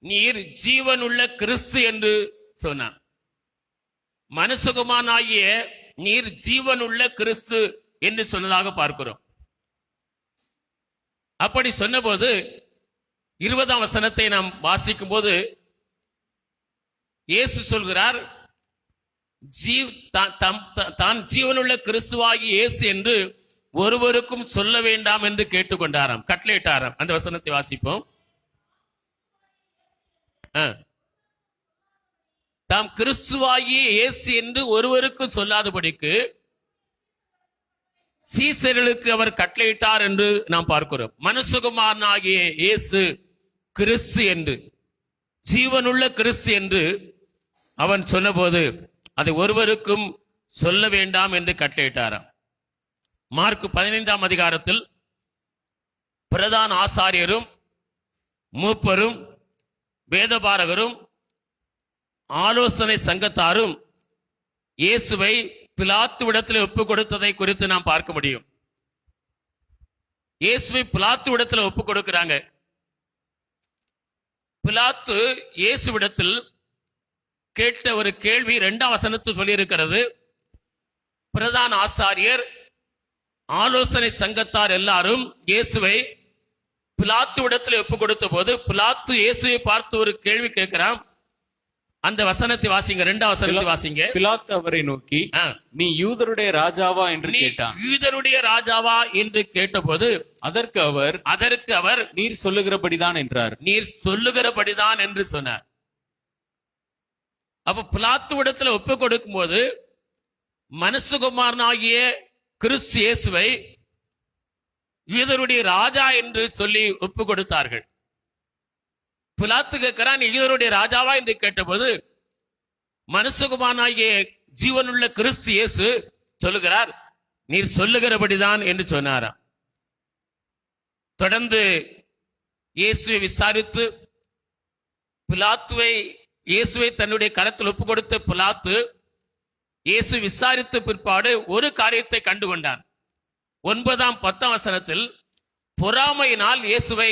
நீர் ஜீவனுள்ள கிறிஸ்து என்று சொன்னான். மனுஷகுமாரனாகிய நீர் ஜீவனுள்ள கிறிஸ்து என்று சொன்னதாக பார்க்கிறோம். அப்படி சொன்னபோது 20ஆம் வசனத்தை நாம் வாசிக்கும் போது இயேசு சொல்கிறார், தான் ஜீவனுள்ள கிறிஸ்துவாகி இயேசு என்று ஒருவருக்கும் சொல்ல வேண்டாம் என்று கேட்டுக்கொண்டாராம், கட்டளையிட்டாராம். அந்த வசனத்தை வாசிப்போம். தாம் கிறிஸ்துவாகிய இயேசு என்று ஒருவருக்கும் சொல்லாதபடிக்கு சீசர்களுக்கு அவர் கட்டளையிட்டார் என்று நாம் பார்க்கிறோம். மனுஷகுமாரனாகிய இயேசு கிறிஸ்து என்று, ஜீவனுள்ள கிறிஸ்து என்று அவன் சொன்னபோது அதை ஒருவருக்கும் சொல்ல வேண்டாம் என்று கட்டளையிட்டாராம். மார்க் 15ஆம் அதிகாரத்தில் பிரதான ஆசாரியரும் மூப்பரும் வேதபாரகரும் ஆலோசனை சங்கத்தாரும் இயேசுவை பிலாத்துவிடத்தில் ஒப்பு கொடுத்ததை குறித்து நாம் பார்க்க முடியும். இயேசுவை பிலாத்துவிடத்தில் ஒப்பு கொடுக்கிறாங்க. பிலாத்து இயேசுவிடத்தில் கேட்ட ஒரு கேள்வி 2ஆம் வசனத்தில் சொல்லியிருக்கிறது. பிரதான ஆசாரியர் ஆலோசனை சங்கத்தார் எல்லாரும் இயேசுவை பிலாத்துவிடத்தில் ஒப்பு கொடுத்த போது பிலாத்து இயேசுவை பார்த்து ஒரு கேள்வி கேட்கிறான். அந்த வசனத்தை வாசிங்க, 2ஆம் வசனத்தை வாசிங்க. பிலாத்து அவரை நோக்கி, நீ யூதருடைய ராஜாவா என்று கேட்டான். யூதருடைய ராஜாவா என்று கேட்டபோது அதற்கு அவர் நீர் சொல்லுகிறபடிதான் என்றார். நீர் சொல்லுகிறபடிதான் என்று சொன்னார். அப்ப பிலாத்துவிடத்துல ஒப்பு கொடுக்கும் போது மனுஷகுமாரனாகிய கிறிஸ்து இயேசுவை யூதருடைய ராஜா என்று சொல்லி ஒப்பு கொடுத்தார்கள். பிலாத்து கேட்கிறான், யூதருடைய ராஜாவா என்று கேட்டபோது மனுஷகுமாரனாகிய ஜீவனுள்ள கிறிஸ்து இயேசு சொல்லுகிறார், நீர் சொல்லுகிறபடிதான் என்று சொன்னாராம். தொடர்ந்து இயேசுவை விசாரித்து இயேசுவை தன்னுடைய கரத்தில் ஒப்பு கொடுத்த பிலாத்து இயேசு விசாரித்த பிற்பாடு ஒரு காரியத்தை கண்டுகொண்டார். 9ஆம் 10ஆம் வசனத்தில் பொறாமையினால் இயேசுவை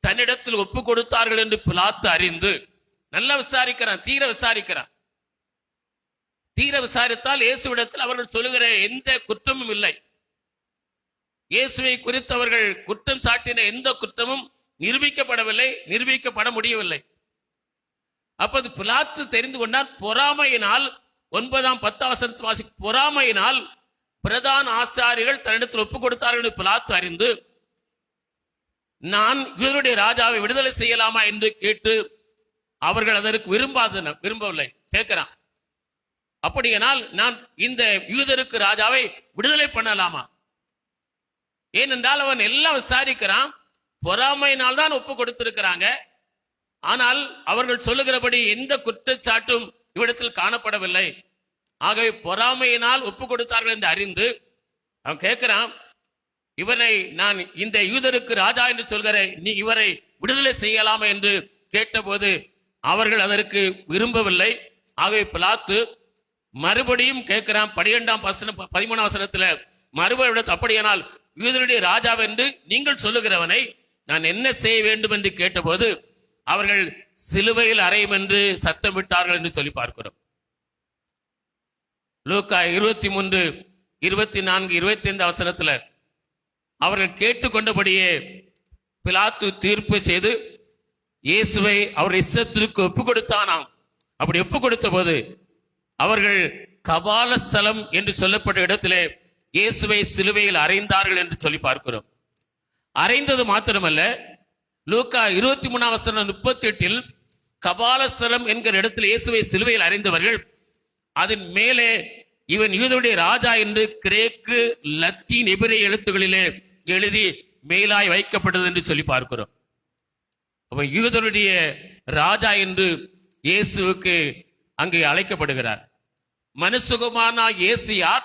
தன்னிடத்தில் ஒப்பு கொடுத்தார்கள் என்று பிலாத்து அறிந்து நல்லா விசாரிக்கிறான், தீர விசாரித்தால் இயேசுவிடத்தில் அவர்கள் சொல்லுகிற எந்த குற்றமும் இல்லை. இயேசுவை குறித்து அவர்கள் குற்றம் சாட்டின எந்த குற்றமும் நிரூபிக்கப்படவில்லை, நிரூபிக்கப்பட முடியவில்லை. அப்போது பிலாத்து தெரிந்து கொண்டார், பொறாமையினால் 9ஆம் 10ஆம் வசனத்தில் வாசி, பொறாமையினால் பிரதான ஆசாரிகள் தன்னிடத்தில் ஒப்பு கொடுத்தார்கள் என்று பிலாத்து அறிந்து நான் யூதருடைய ராஜாவை விடுதலை செய்யலாமா என்று கேட்டு அவர்கள் அதற்கு விரும்பவில்லை. கேட்கிறான், அப்படியானால் நான் இந்த யூதருக்கு ராஜாவை விடுதலை பண்ணலாமா? ஏனென்றால் அவன் எல்லாம் விசாரிக்கிறான், பொறாமையினால் தான் ஒப்பு கொடுத்திருக்கிறாங்க. ஆனால் அவர்கள் சொல்லுகிறபடி எந்த குற்றச்சாட்டும் இவ்விடத்தில் காணப்படவில்லை. ஆகவே பொறாமையினால் ஒப்பு கொடுத்தார்கள் என்று அறிந்து அவன் கேட்கிறான், இவரை நான் இந்த யூதருக்கு ராஜா என்று சொல்கிறேன், நீ இவரை விடுதலை செய்யலாமா என்று கேட்டபோது அவர்கள் அதற்கு விரும்பவில்லை. ஆகவே பிலாத்து மறுபடியும் கேட்கிறான். 12ஆம் வசனம் 13ஆம் வசனத்துல மறுபடியும், அப்படியானால் யூதருடைய ராஜா என்று நீங்கள் சொல்லுகிறவனை நான் என்ன செய்ய வேண்டும் என்று கேட்டபோது அவர்கள் சிலுவையில் அறையும் என்று சத்தமிட்டார்கள் என்று சொல்லி பார்க்கிறோம். லூக்கா 23, 24, 25 வசனத்துல அவர்கள் கேட்டுக்கொண்டபடியே பிலாத்து தீர்ப்பு செய்து இயேசுவை அவர் இஷ்டத்திற்கு ஒப்பு கொடுத்தானாம். அப்படி ஒப்பு கொடுத்த போது அவர்கள் கபால ஸ்தலம் என்று சொல்லப்பட்ட இடத்திலே இயேசுவை சிலுவையில் அறைந்தார்கள் என்று சொல்லி பார்க்கிறோம். அறைந்தது மாத்திரமல்ல, லூக்கா 23ஆம் வசனம் 38 கபாலஸ்தலம் என்கிற இடத்தில் இயேசுவை சிலுவையில் அறைந்தவர்கள் அதன் மேலே இவன் யூதருடைய ராஜா என்று கிரேக்கு, லத்தீன், எபிரேய எழுத்துக்களிலே எழுதி மேலாய் வைக்கப்பட்டது என்று சொல்லி பார்க்கிறோம். அப்ப யூதருடைய ராஜா என்று இயேசுவுக்கு அங்கு அழைக்கப்படுகிறார். மனுஷகுமாரனாகிய இயேசு யார்?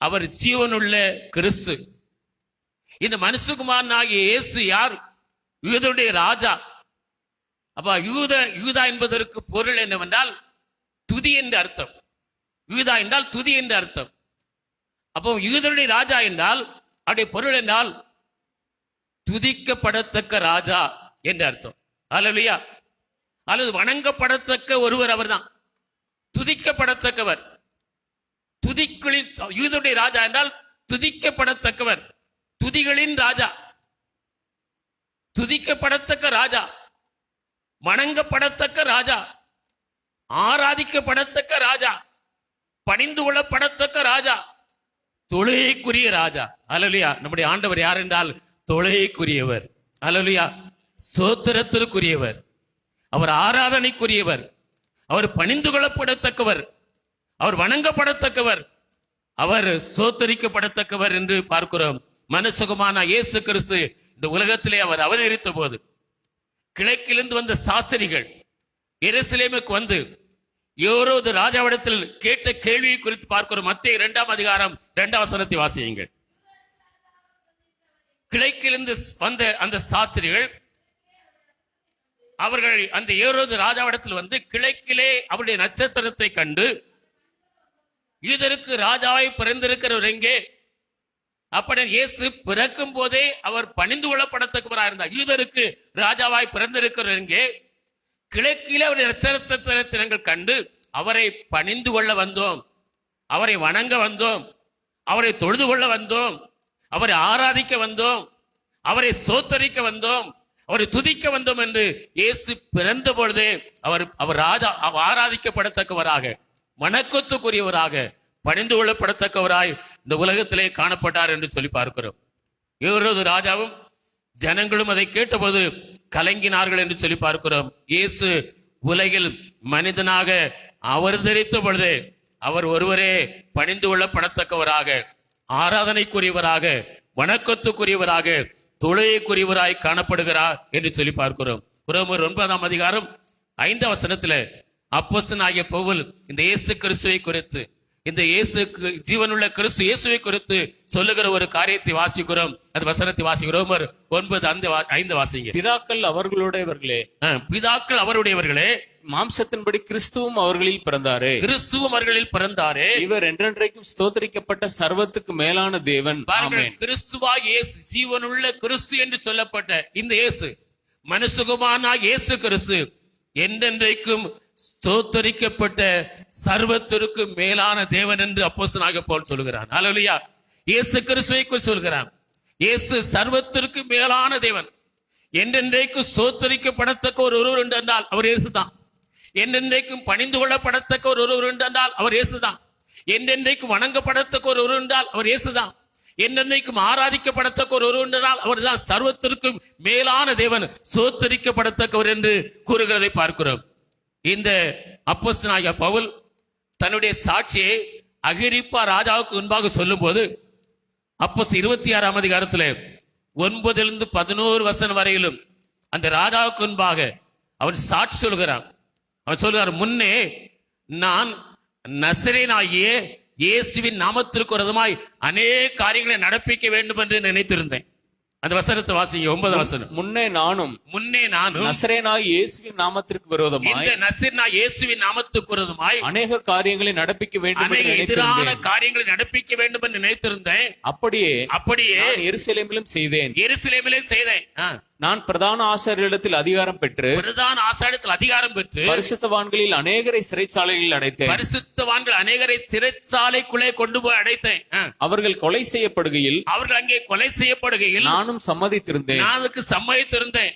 அவர் ஜீவனுள்ள கிறிஸ்து. இந்த மனுஷகுமாரனாகிய இயேசு யார்? யூதருடைய ராஜா. அப்ப யூதா என்பதற்கு பொருள் என்னவென்றால் துதி என்று அர்த்தம். யூதா என்றால் துதி என்று அர்த்தம். அப்போ யூதருடைய ராஜா என்றால் அவருடைய பொருள் என்றால் துதிக்கப்படத்தக்க ராஜா என்று அர்த்தம். அல்லேலூயா. அல்லது வணங்கப்படத்தக்க ஒருவர் அவர்தான், துதிக்கப்படத்தக்கவர். துதிகளின் யூதருடைய ராஜா என்றால் துதிக்கப்படத்தக்கவர், துதிகளின் ராஜா, துதிக்கப்படத்தக்க ராஜா, வணங்கப்படத்தக்க ராஜா, ஆராதிக்கப்படத்தக்க ராஜா, பணிந்து கொள்ளப்படத்தக்க ராஜா, தொழுகைக்குரிய ராஜா. அல்லேலூயா. நம்முடைய ஆண்டவர் யார் என்றால் தொழுகைக்குரியவர். அல்லேலூயா. ஸ்தோத்திரத்திற்குரியவர், அவர் ஆராதனைக்குரியவர், அவர் பணிந்து கொள்ளப்படத்தக்கவர், அவர் வணங்கப்படத்தக்கவர், அவர் ஸ்தோத்தரிக்கப்படத்தக்கவர் என்று பார்க்கிறோம். மனுசுகமான இயேசு கிறிஸ்து இந்த உலகத்திலே அவர் அவதரித்த போது கிழக்கிலிருந்து வந்த சாஸ்திரிகள் எருசலேமுக்கு வந்து ஏரோது ராஜாவிடத்தில் கேட்ட கேள்வியை குறித்து பார்க்கிறோம். மத்தேயு 2ஆம் அதிகாரம் 2ஆம் வசனத்தை வாசியுங்கள். கிழக்கிலிருந்து வந்த அந்த சாஸ்திரிகள் அவர்கள் அந்த ஏரோது ராஜாவிடத்தில் வந்து கிழக்கிலே அவருடைய நட்சத்திரத்தை கண்டு, யூதருக்கு ராஜாவாய் பிறந்திருக்கிறவர் எங்கே? அப்படி இயேசு பிறக்கும் போதே அவர் பணிந்து கொள்ளப்படத்தக்கவராக இருந்தார். யூதருக்கு ராஜாவாய் பிறந்திருக்கிறவர் எங்கே? கிழக்கிலே அவருடைய நட்சத்திரத்தை நாங்கள் கண்டு அவரை பணிந்து கொள்ள வந்தோம், அவரை வணங்க வந்தோம், அவரை தொழுது கொள்ள வந்தோம், அவரை ஆராதிக்க வந்தோம், அவரை ஸ்தோத்தரிக்க வந்தோம், அவரை துதிக்க வந்தோம் என்று இயேசு பிறந்த பொழுதே அவர் ராஜா ஆராதிக்கப்படத்தக்கவராக, வணக்கத்துக்குரியவராக, பணிந்து கொள்ளப்படத்தக்கவராய் இந்த உலகத்திலே காணப்பட்டார் என்று சொல்லி பார்க்கிறோம். ஏரோது ராஜாவும் ஜனங்களும் அதை கேட்டபோது கலங்கினார்கள் என்று சொல்லி பார்க்கிறோம். இயேசு உலகில் மனிதனாக அவதரித்த பொழுதே அவர் ஒருவரே பணிந்து கொள்ளப்படத்தக்கவராக, ஆராதனைக்குரியவராக, வணக்கத்துக்குரியவராக, தொழுகைக்குரியவராய் காணப்படுகிறார் என்று சொல்லி பார்க்கிறோம். ரோமர் 9ஆம் அதிகாரம் 5ஆம் வசனத்துல அப்போஸ்தலனாகிய பவுல் இந்த இயேசு கிறிஸ்துவை குறித்து, இந்த இயேசு ஜீவனுள்ள கிறிஸ்து இயேசுவை குறித்து சொல்லுகிற ஒரு காரியத்தை வாசிக்கிறோம். அந்த வசனத்தை வாசிக்கிறோம். ரோமர் 9:5 வாசிங்க. பிதாக்கள் அவர்களுடையவர்களே, பிதாக்கள் அவருடையவர்களே, மாம்சத்தின்படி கிறிஸ்துவும் அவர்களில் பிறந்தாரே, கிறிஸ்துவும் அவர்களில் பிறந்தாரே, இவர் என்றென்றைக்கும் ஸ்தோத்தரிக்கப்பட்ட சர்வத்துக்கு மேலான தேவன். ஆமென். கிறிஸ்துவாய் இயேசு, ஜீவனுள்ள கிறிஸ்து என்று சொல்லப்பட்ட இந்த இயேசு, மனுசுகுமான இயேசு கிறிஸ்து என்றென்றைக்கும் ஸ்தோத்தரிக்கப்பட்ட சர்வத்திற்கு மேலான தேவன் என்று அப்போஸ்தலனாகிய பவுல் சொல்கிறான். அல்லேலூயா. இயேசு கிறிஸ்துவை குறித்து சொல்கிறான். இயேசு சர்வத்திற்கு மேலான தேவன், என்றென்றைக்கும் ஸ்தோத்தரிக்கப்படத்தக்க ஒரு ஒருவர் என்றால் அவர் இயேசுதான். என்றென்றைக்கும் பணிந்து கொள்ளப்படத்தக்க ஒரு ஒருவர் என்றால் அவர் இயேசுதான். என்றென்றைக்கும் வணங்கப்படத்தக்க ஒரு ஒருவர் என்றால் அவர் இயேசுதான். என்றென்றைக்கும் ஆராதிக்கப்படத்தக்க ஒரு ஒருவர் என்றால் அவர் தான் சர்வத்திற்கும் மேலான தேவன், ஸ்தோத்தரிக்கப்படத்தக்கவர் என்று கூறுகிறதை பார்க்கிறோம். இந்த அப்போஸ்தலனாகிய பவுல் தன்னுடைய சாட்சியை அகிரிப்பா ராஜாவுக்கு முன்பாக சொல்லும் போது அப்போஸ்தலர் 26ஆம் அதிகாரத்தில் 9 - 11 வசனம் வரையிலும் அந்த ராஜாவுக்கு முன்பாக அவன் சாட்சி சொல்கிறான். அவன் சொல்கிறார், முன்னே நான் நசரேனாகிய இயேசுவின் நாமத்திற்கு விரோதமாய் அநேக காரியங்களை நடப்பிக்க வேண்டும் என்று நினைத்திருந்தேன். அந்த வசனத்தை வாசிங்க. 9ஆம் வசனம். முன்னே நானும் நசரேனாகிய இயேசுவின் நாமத்திற்கு விரோதமாய், இந்த நசரேனாகிய இயேசுவின் நாமத்துக்கு விரோதமாய் அநேக காரியங்களை நடப்பிக்க வேண்டும் என்று எதிரான நினைத்திருந்தேன். காரியங்களை நடப்பிக்க வேண்டும் என்று நினைத்திருந்தேன். அப்படியே நான் எருசலேமிலும் செய்தேன். எருசலேமிலே செய்தேன். நான் பிரதான ஆசாரியரிடத்தில் அதிகாரம் பெற்று, பிரதான ஆசாரியத்தில் அதிகாரம் பெற்று, பரிசுத்தவான்களில் அநேகரை சிறைச்சாலைகளில் அடைத்தேன். பரிசுத்தவான்கள் அநேகரை சிறைச்சாலைக்குள்ளே கொண்டு போய் அடைத்தேன். அவர்கள் கொலை செய்யப்படுகையில், அவர்கள் அங்கே கொலை செய்யப்படுகையில் நானும் சம்மதித்திருந்தேன். நான் அதுக்கு சம்மதித்திருந்தேன்.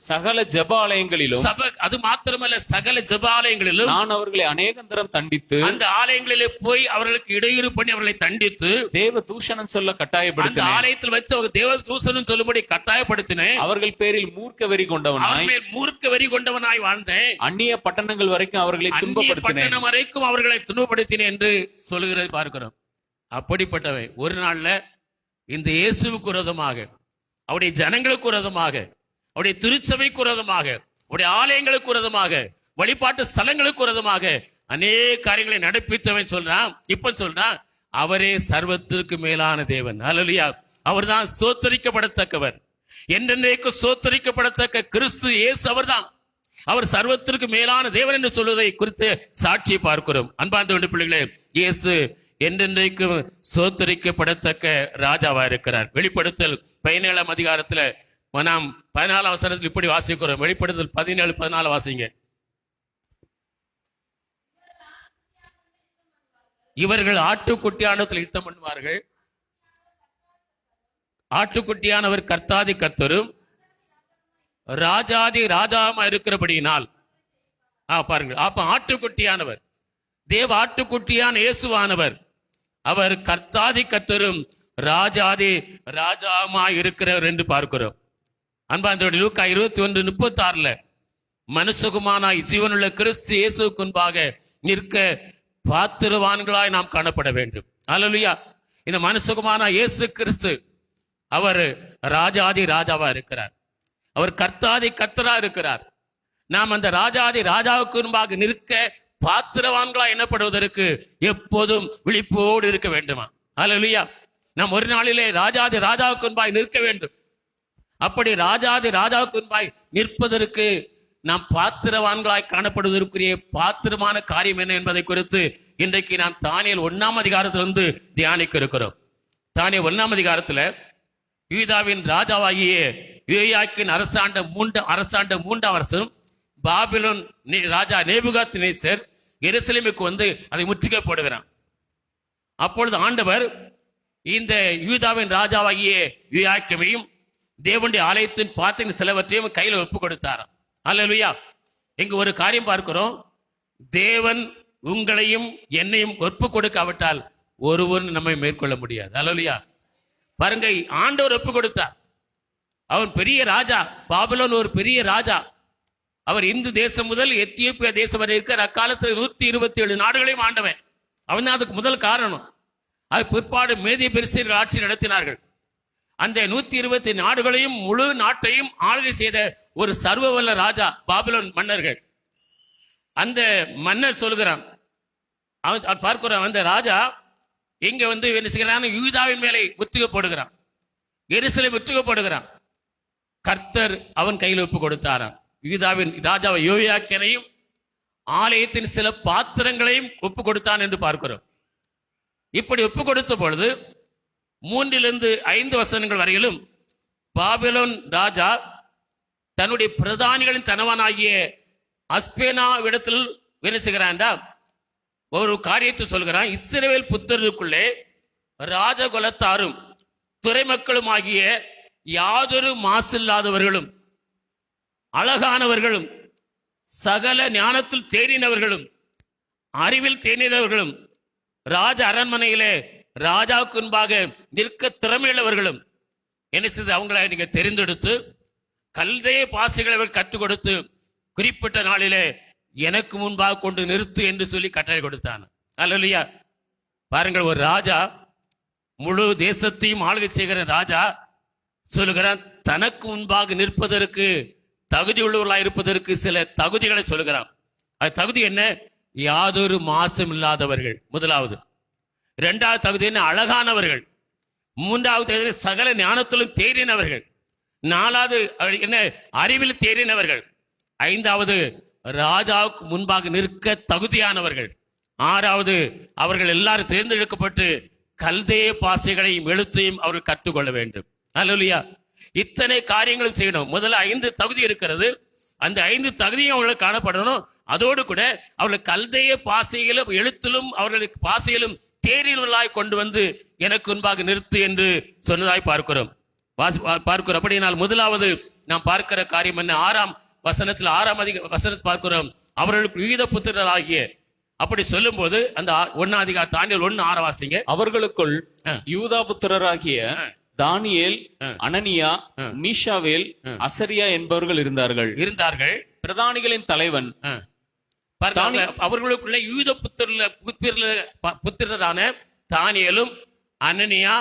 சகல ஜெப ஆலயங்களிலும், அது மாத்திரமல்ல சகல ஜெப ஆலயங்களிலும் நான் அவர்களை அநேகந்தரம் தண்டித்து, அந்த ஆலயங்களிலே போய் அவர்களுக்கு இடையூறு பண்ணி அவர்களை தண்டித்து, தேவ தூஷணம் சொல்ல அந்த கட்டாயப்படுத்தினேன். ஆலயத்தில் வச்சு அவங்க தேவ தூஷணம் சொல்லும்படி கட்டாயப்படுத்தினேன். அவர்கள் பேரில் மூர்க்க வெறி கொண்டவனாய் வாழ்ந்தேன். அந்நிய பட்டணங்கள் வரைக்கும் அவர்களை துன்பப்படுத்தினேன். பட்டணம் வரைக்கும் அவர்களை துன்பப்படுத்தினேன் என்று சொல்லுகிறது பார்க்கிறோம். அப்படிப்பட்டவை ஒரு நாள்ல இந்த இயேசுவுக்கு விரோதமாக, அவருடைய ஜனங்களுக்கு விரோதமாக, அவருடைய திருச்சபைக்கு விரோதமாக, அவருடைய ஆலயங்களுக்கு விரோதமாக, வழிபாட்டு ஸ்தலங்களுக்கு விரோதமாக அநேக காரியங்களை நடப்பித்தவன் சொல்றான். இப்ப சொல்றான், அவரே சர்வத்திற்கு மேலான தேவன். அல்லேலூயா. அவர்தான் ஸ்தோத்தரிக்கப்படத்தக்கவர், என்றென்றைக்கு ஸ்தோத்தரிக்கப்படத்தக்க கிறிஸ்து இயேசு அவர்தான். அவர் சர்வத்திற்கு மேலான தேவன் என்று சொல்வதை குறித்து சாட்சியை பார்க்கிறோம். அன்பார்ந்த பிள்ளைகளே, இயேசு என்றென்றைக்கும் ஸ்தோத்தரிக்கப்படத்தக்க ராஜாவா இருக்கிறார். வெளிப்படுத்தல் 17ஆம் அதிகாரத்துல நாம் 14ஆம் வசனத்தில் இப்படி வாசிக்கிறோம். வெளிப்படுத்தல் 17-14 வாசிங்க. இவர்கள் ஆட்டுக்குட்டியானத்தில் யுத்தம் பண்ணுவார்கள். ஆட்டுக்குட்டியானவர் கர்த்தாதி கர்த்தரும் ராஜாதி ராஜாமா இருக்கிறபடியினால், பாருங்க, அப்ப ஆட்டுக்குட்டியானவர் தேவ ஆட்டுக்குட்டியான இயேசுவானவர் அவர் கர்த்தாதி கர்த்தரும் ராஜாதி ராஜாவுமாய் இருக்கிறவர் என்று பார்க்கிறோம். அன்பாந்தோடு லூக்கா 21:36 மனுஷகுமானாய் ஜீவனுள்ள கிறிஸ்து இயேசுவுக்கு முன்பாக நிற்க பாத்திரவான்களாய் நாம் காணப்பட வேண்டும். அல்லேலூயா. இந்த மனுஷகுமானாய் இயேசு கிறிஸ்து அவர் ராஜாதி ராஜாவா இருக்கிறார். அவர் கர்த்தாதி கர்த்தரா இருக்கிறார். நாம் அந்த ராஜாதி ராஜாவுக்கு முன்பாக நிற்க பாத்திரவான்களா எண்ணப்படுவதற்கு எப்போதும் விழிப்போடு இருக்க வேண்டுமா? அல்லேலூயா. நாம் ஒரு நாளிலே ராஜாதி ராஜாவுக்கு முன்பாக நிற்க வேண்டும். அப்படி ராஜாதி ராஜாவுக்கு முன்பாய் நிற்பதற்கு நாம் பாத்திரவான்களாய் காணப்படுவதற்குரிய பாத்திரமான காரியம் என்ன என்பதை குறித்து இன்றைக்கு நாம் தானியேல் 1ஆம் அதிகாரத்திலிருந்து தியானிக்க இருக்கிறோம். தானியேல் 1ஆம் அதிகாரத்துல யூதாவின் ராஜாவாகிய யோயாக்கீன் அரசாண்ட 3ஆம் வருஷம் பாபிலோன் ராஜா நேபுகாத்நேசர் எருசலேமுக்கு வந்து அதை முற்றுகை போடுகிறான். அப்பொழுது ஆண்டவர் இந்த யூதாவின் ராஜாவாகிய யோயாக்கீமையும் தேவனுடைய ஆலயத்தின் பாத்திரங்கள் சிலவற்றையும் கையில ஒப்பு கொடுத்தாராம். அல்லேலூயா. இங்கு ஒரு காரியம் பார்க்கிறோம். தேவன் உங்களையும் என்னையும் ஒப்பு கொடுக்காவிட்டால் ஒருவரும் நம்மை மேற்கொள்ள முடியாது. அல்லேலூயா. பாருங்க, ஆண்டவர் ஒப்பு கொடுத்தார். அவன் பெரிய ராஜா. பாபிலோன் ஒரு பெரிய ராஜா. அவர் இந்து தேசம் முதல் எத்தியோப்பியா தேசம் வரை இருக்கிற அக்காலத்தில் 127 நாடுகளையும் ஆண்டவன். அவன் தான் அதுக்கு முதல் காரணம். அது பிற்பாடு மேதிய பெர்சியர்கள் ஆட்சி நடத்தினார்கள். அந்த 120 நாடுகளையும் முழு நாட்டையும் ஆளுகை செய்த ஒரு சர்வவல்ல ராஜா பாபிலோன் மன்னர்கள். அந்த மன்னர் சொல்கிறான், அவன் பார்க்கிறான், அந்த ராஜா இங்க வந்து என்ன செய்கிறான்? யூதாவின் மேலே முற்றுகை போடுகிறான். எருசலேம் முற்றுகை போடுகிறான். கர்த்தர் அவன் கையில் ஒப்பு கொடுத்தாராம். யூதாவின் ராஜாவை யோயாக்கீனையும் ஆலயத்தின் சில பாத்திரங்களையும் ஒப்பு கொடுத்தான் என்று பார்க்கிறோம். இப்படி ஒப்பு கொடுத்த பொழுது 3-5 வசனங்கள் வரையிலும் பாபிலோன் ராஜா தன்னுடைய பிரதானிகளின் தனவனாகிய அஸ்பேனாவிடத்தில் என்ன செய்கிறான்? ஒரு காரியத்தை சொல்கிறான். இஸ்ரவேல் புத்திரருக்குள்ளே ராஜகுலத்தாரும் துறைமக்களும் ஆகிய யாதொரு மாசில்லாதவர்களும் அழகானவர்களும் சகல ஞானத்தில் தேறினவர்களும் அறிவில் தேறினவர்களும் ராஜ அரண்மனையிலே ராஜாவுக்கு முன்பாக நிற்க திறமையுள்ளவர்களும் என்ன செய்து அவங்களை நீங்க தெரிந்தெடுத்து கல்தேய பாசைகளை கற்றுக் கொடுத்து குறிப்பிட்ட நாளிலே எனக்கு முன்பாக கொண்டு நிறுத்து என்று சொல்லி கட்டளை கொடுத்தான். அல்லேலூயா. பாருங்கள், ஒரு ராஜா முழு தேசத்தையும் ஆளுகை செய்கிற ராஜா சொல்லுகிறான், தனக்கு முன்பாக நிற்பதற்கு தகுதி உள்ளவர்களாக இருப்பதற்கு சில தகுதிகளை சொல்லுகிறான். அது தகுதி என்ன? யாதொரு மாசம் இல்லாதவர்கள் முதலாவது. 2வது தகுதி என்ன? அழகானவர்கள். 3வது தகுதி சகல ஞானத்திலும் தேறினவர்கள். 4வது என்ன? அறிவில் தேறினவர்கள். 5வது ராஜாவுக்கு முன்பாக நிற்க தகுதியானவர்கள். 6வது அவர்கள் எல்லாரும் தேர்ந்தெடுக்கப்பட்டு கல்தேய பாசைகளையும் எழுத்தையும் அவர்கள் கற்றுக்கொள்ள வேண்டும். அல்லேலூயா. இத்தனை காரியங்களும் செய்யணும். முதல்ல 5 தகுதி இருக்கிறது. அந்த 5 தகுதியும் அவர்களுக்கு காணப்படணும். அதோடு கூட அவர்கள் கல்தேய பாசையிலும் எழுத்திலும் அவர்களுக்கு பாசையிலும் தேறினவர்களாய் கொண்டு வந்து எனக்கு முன்பாக நிறுத்து என்று சொன்னதாய் பார்க்கிறோம். அப்படினால் முதலாவது நாம் பார்க்கிற காரியம் என்ன? 6ஆம் வசனத்தில் 6ஆம் வசனத்தை பார்க்கிறோம். அவர்களுக்கு யூத புத்திரராகிய அப்படி சொல்லும் போது அந்த 1ஆம் அதிகாரம் தானியேல் 1:6 வாசிங்க. அவர்களுக்குள் யூதா புத்திரராகிய தானியேல், அனனியா, மீஷாவேல், அசரியா என்பவர்கள் இருந்தார்கள். பிரதானிகளின் தலைவன் அவர்களுக்குள்ள யூத புத்திரரான தானியேலும், அனனியா,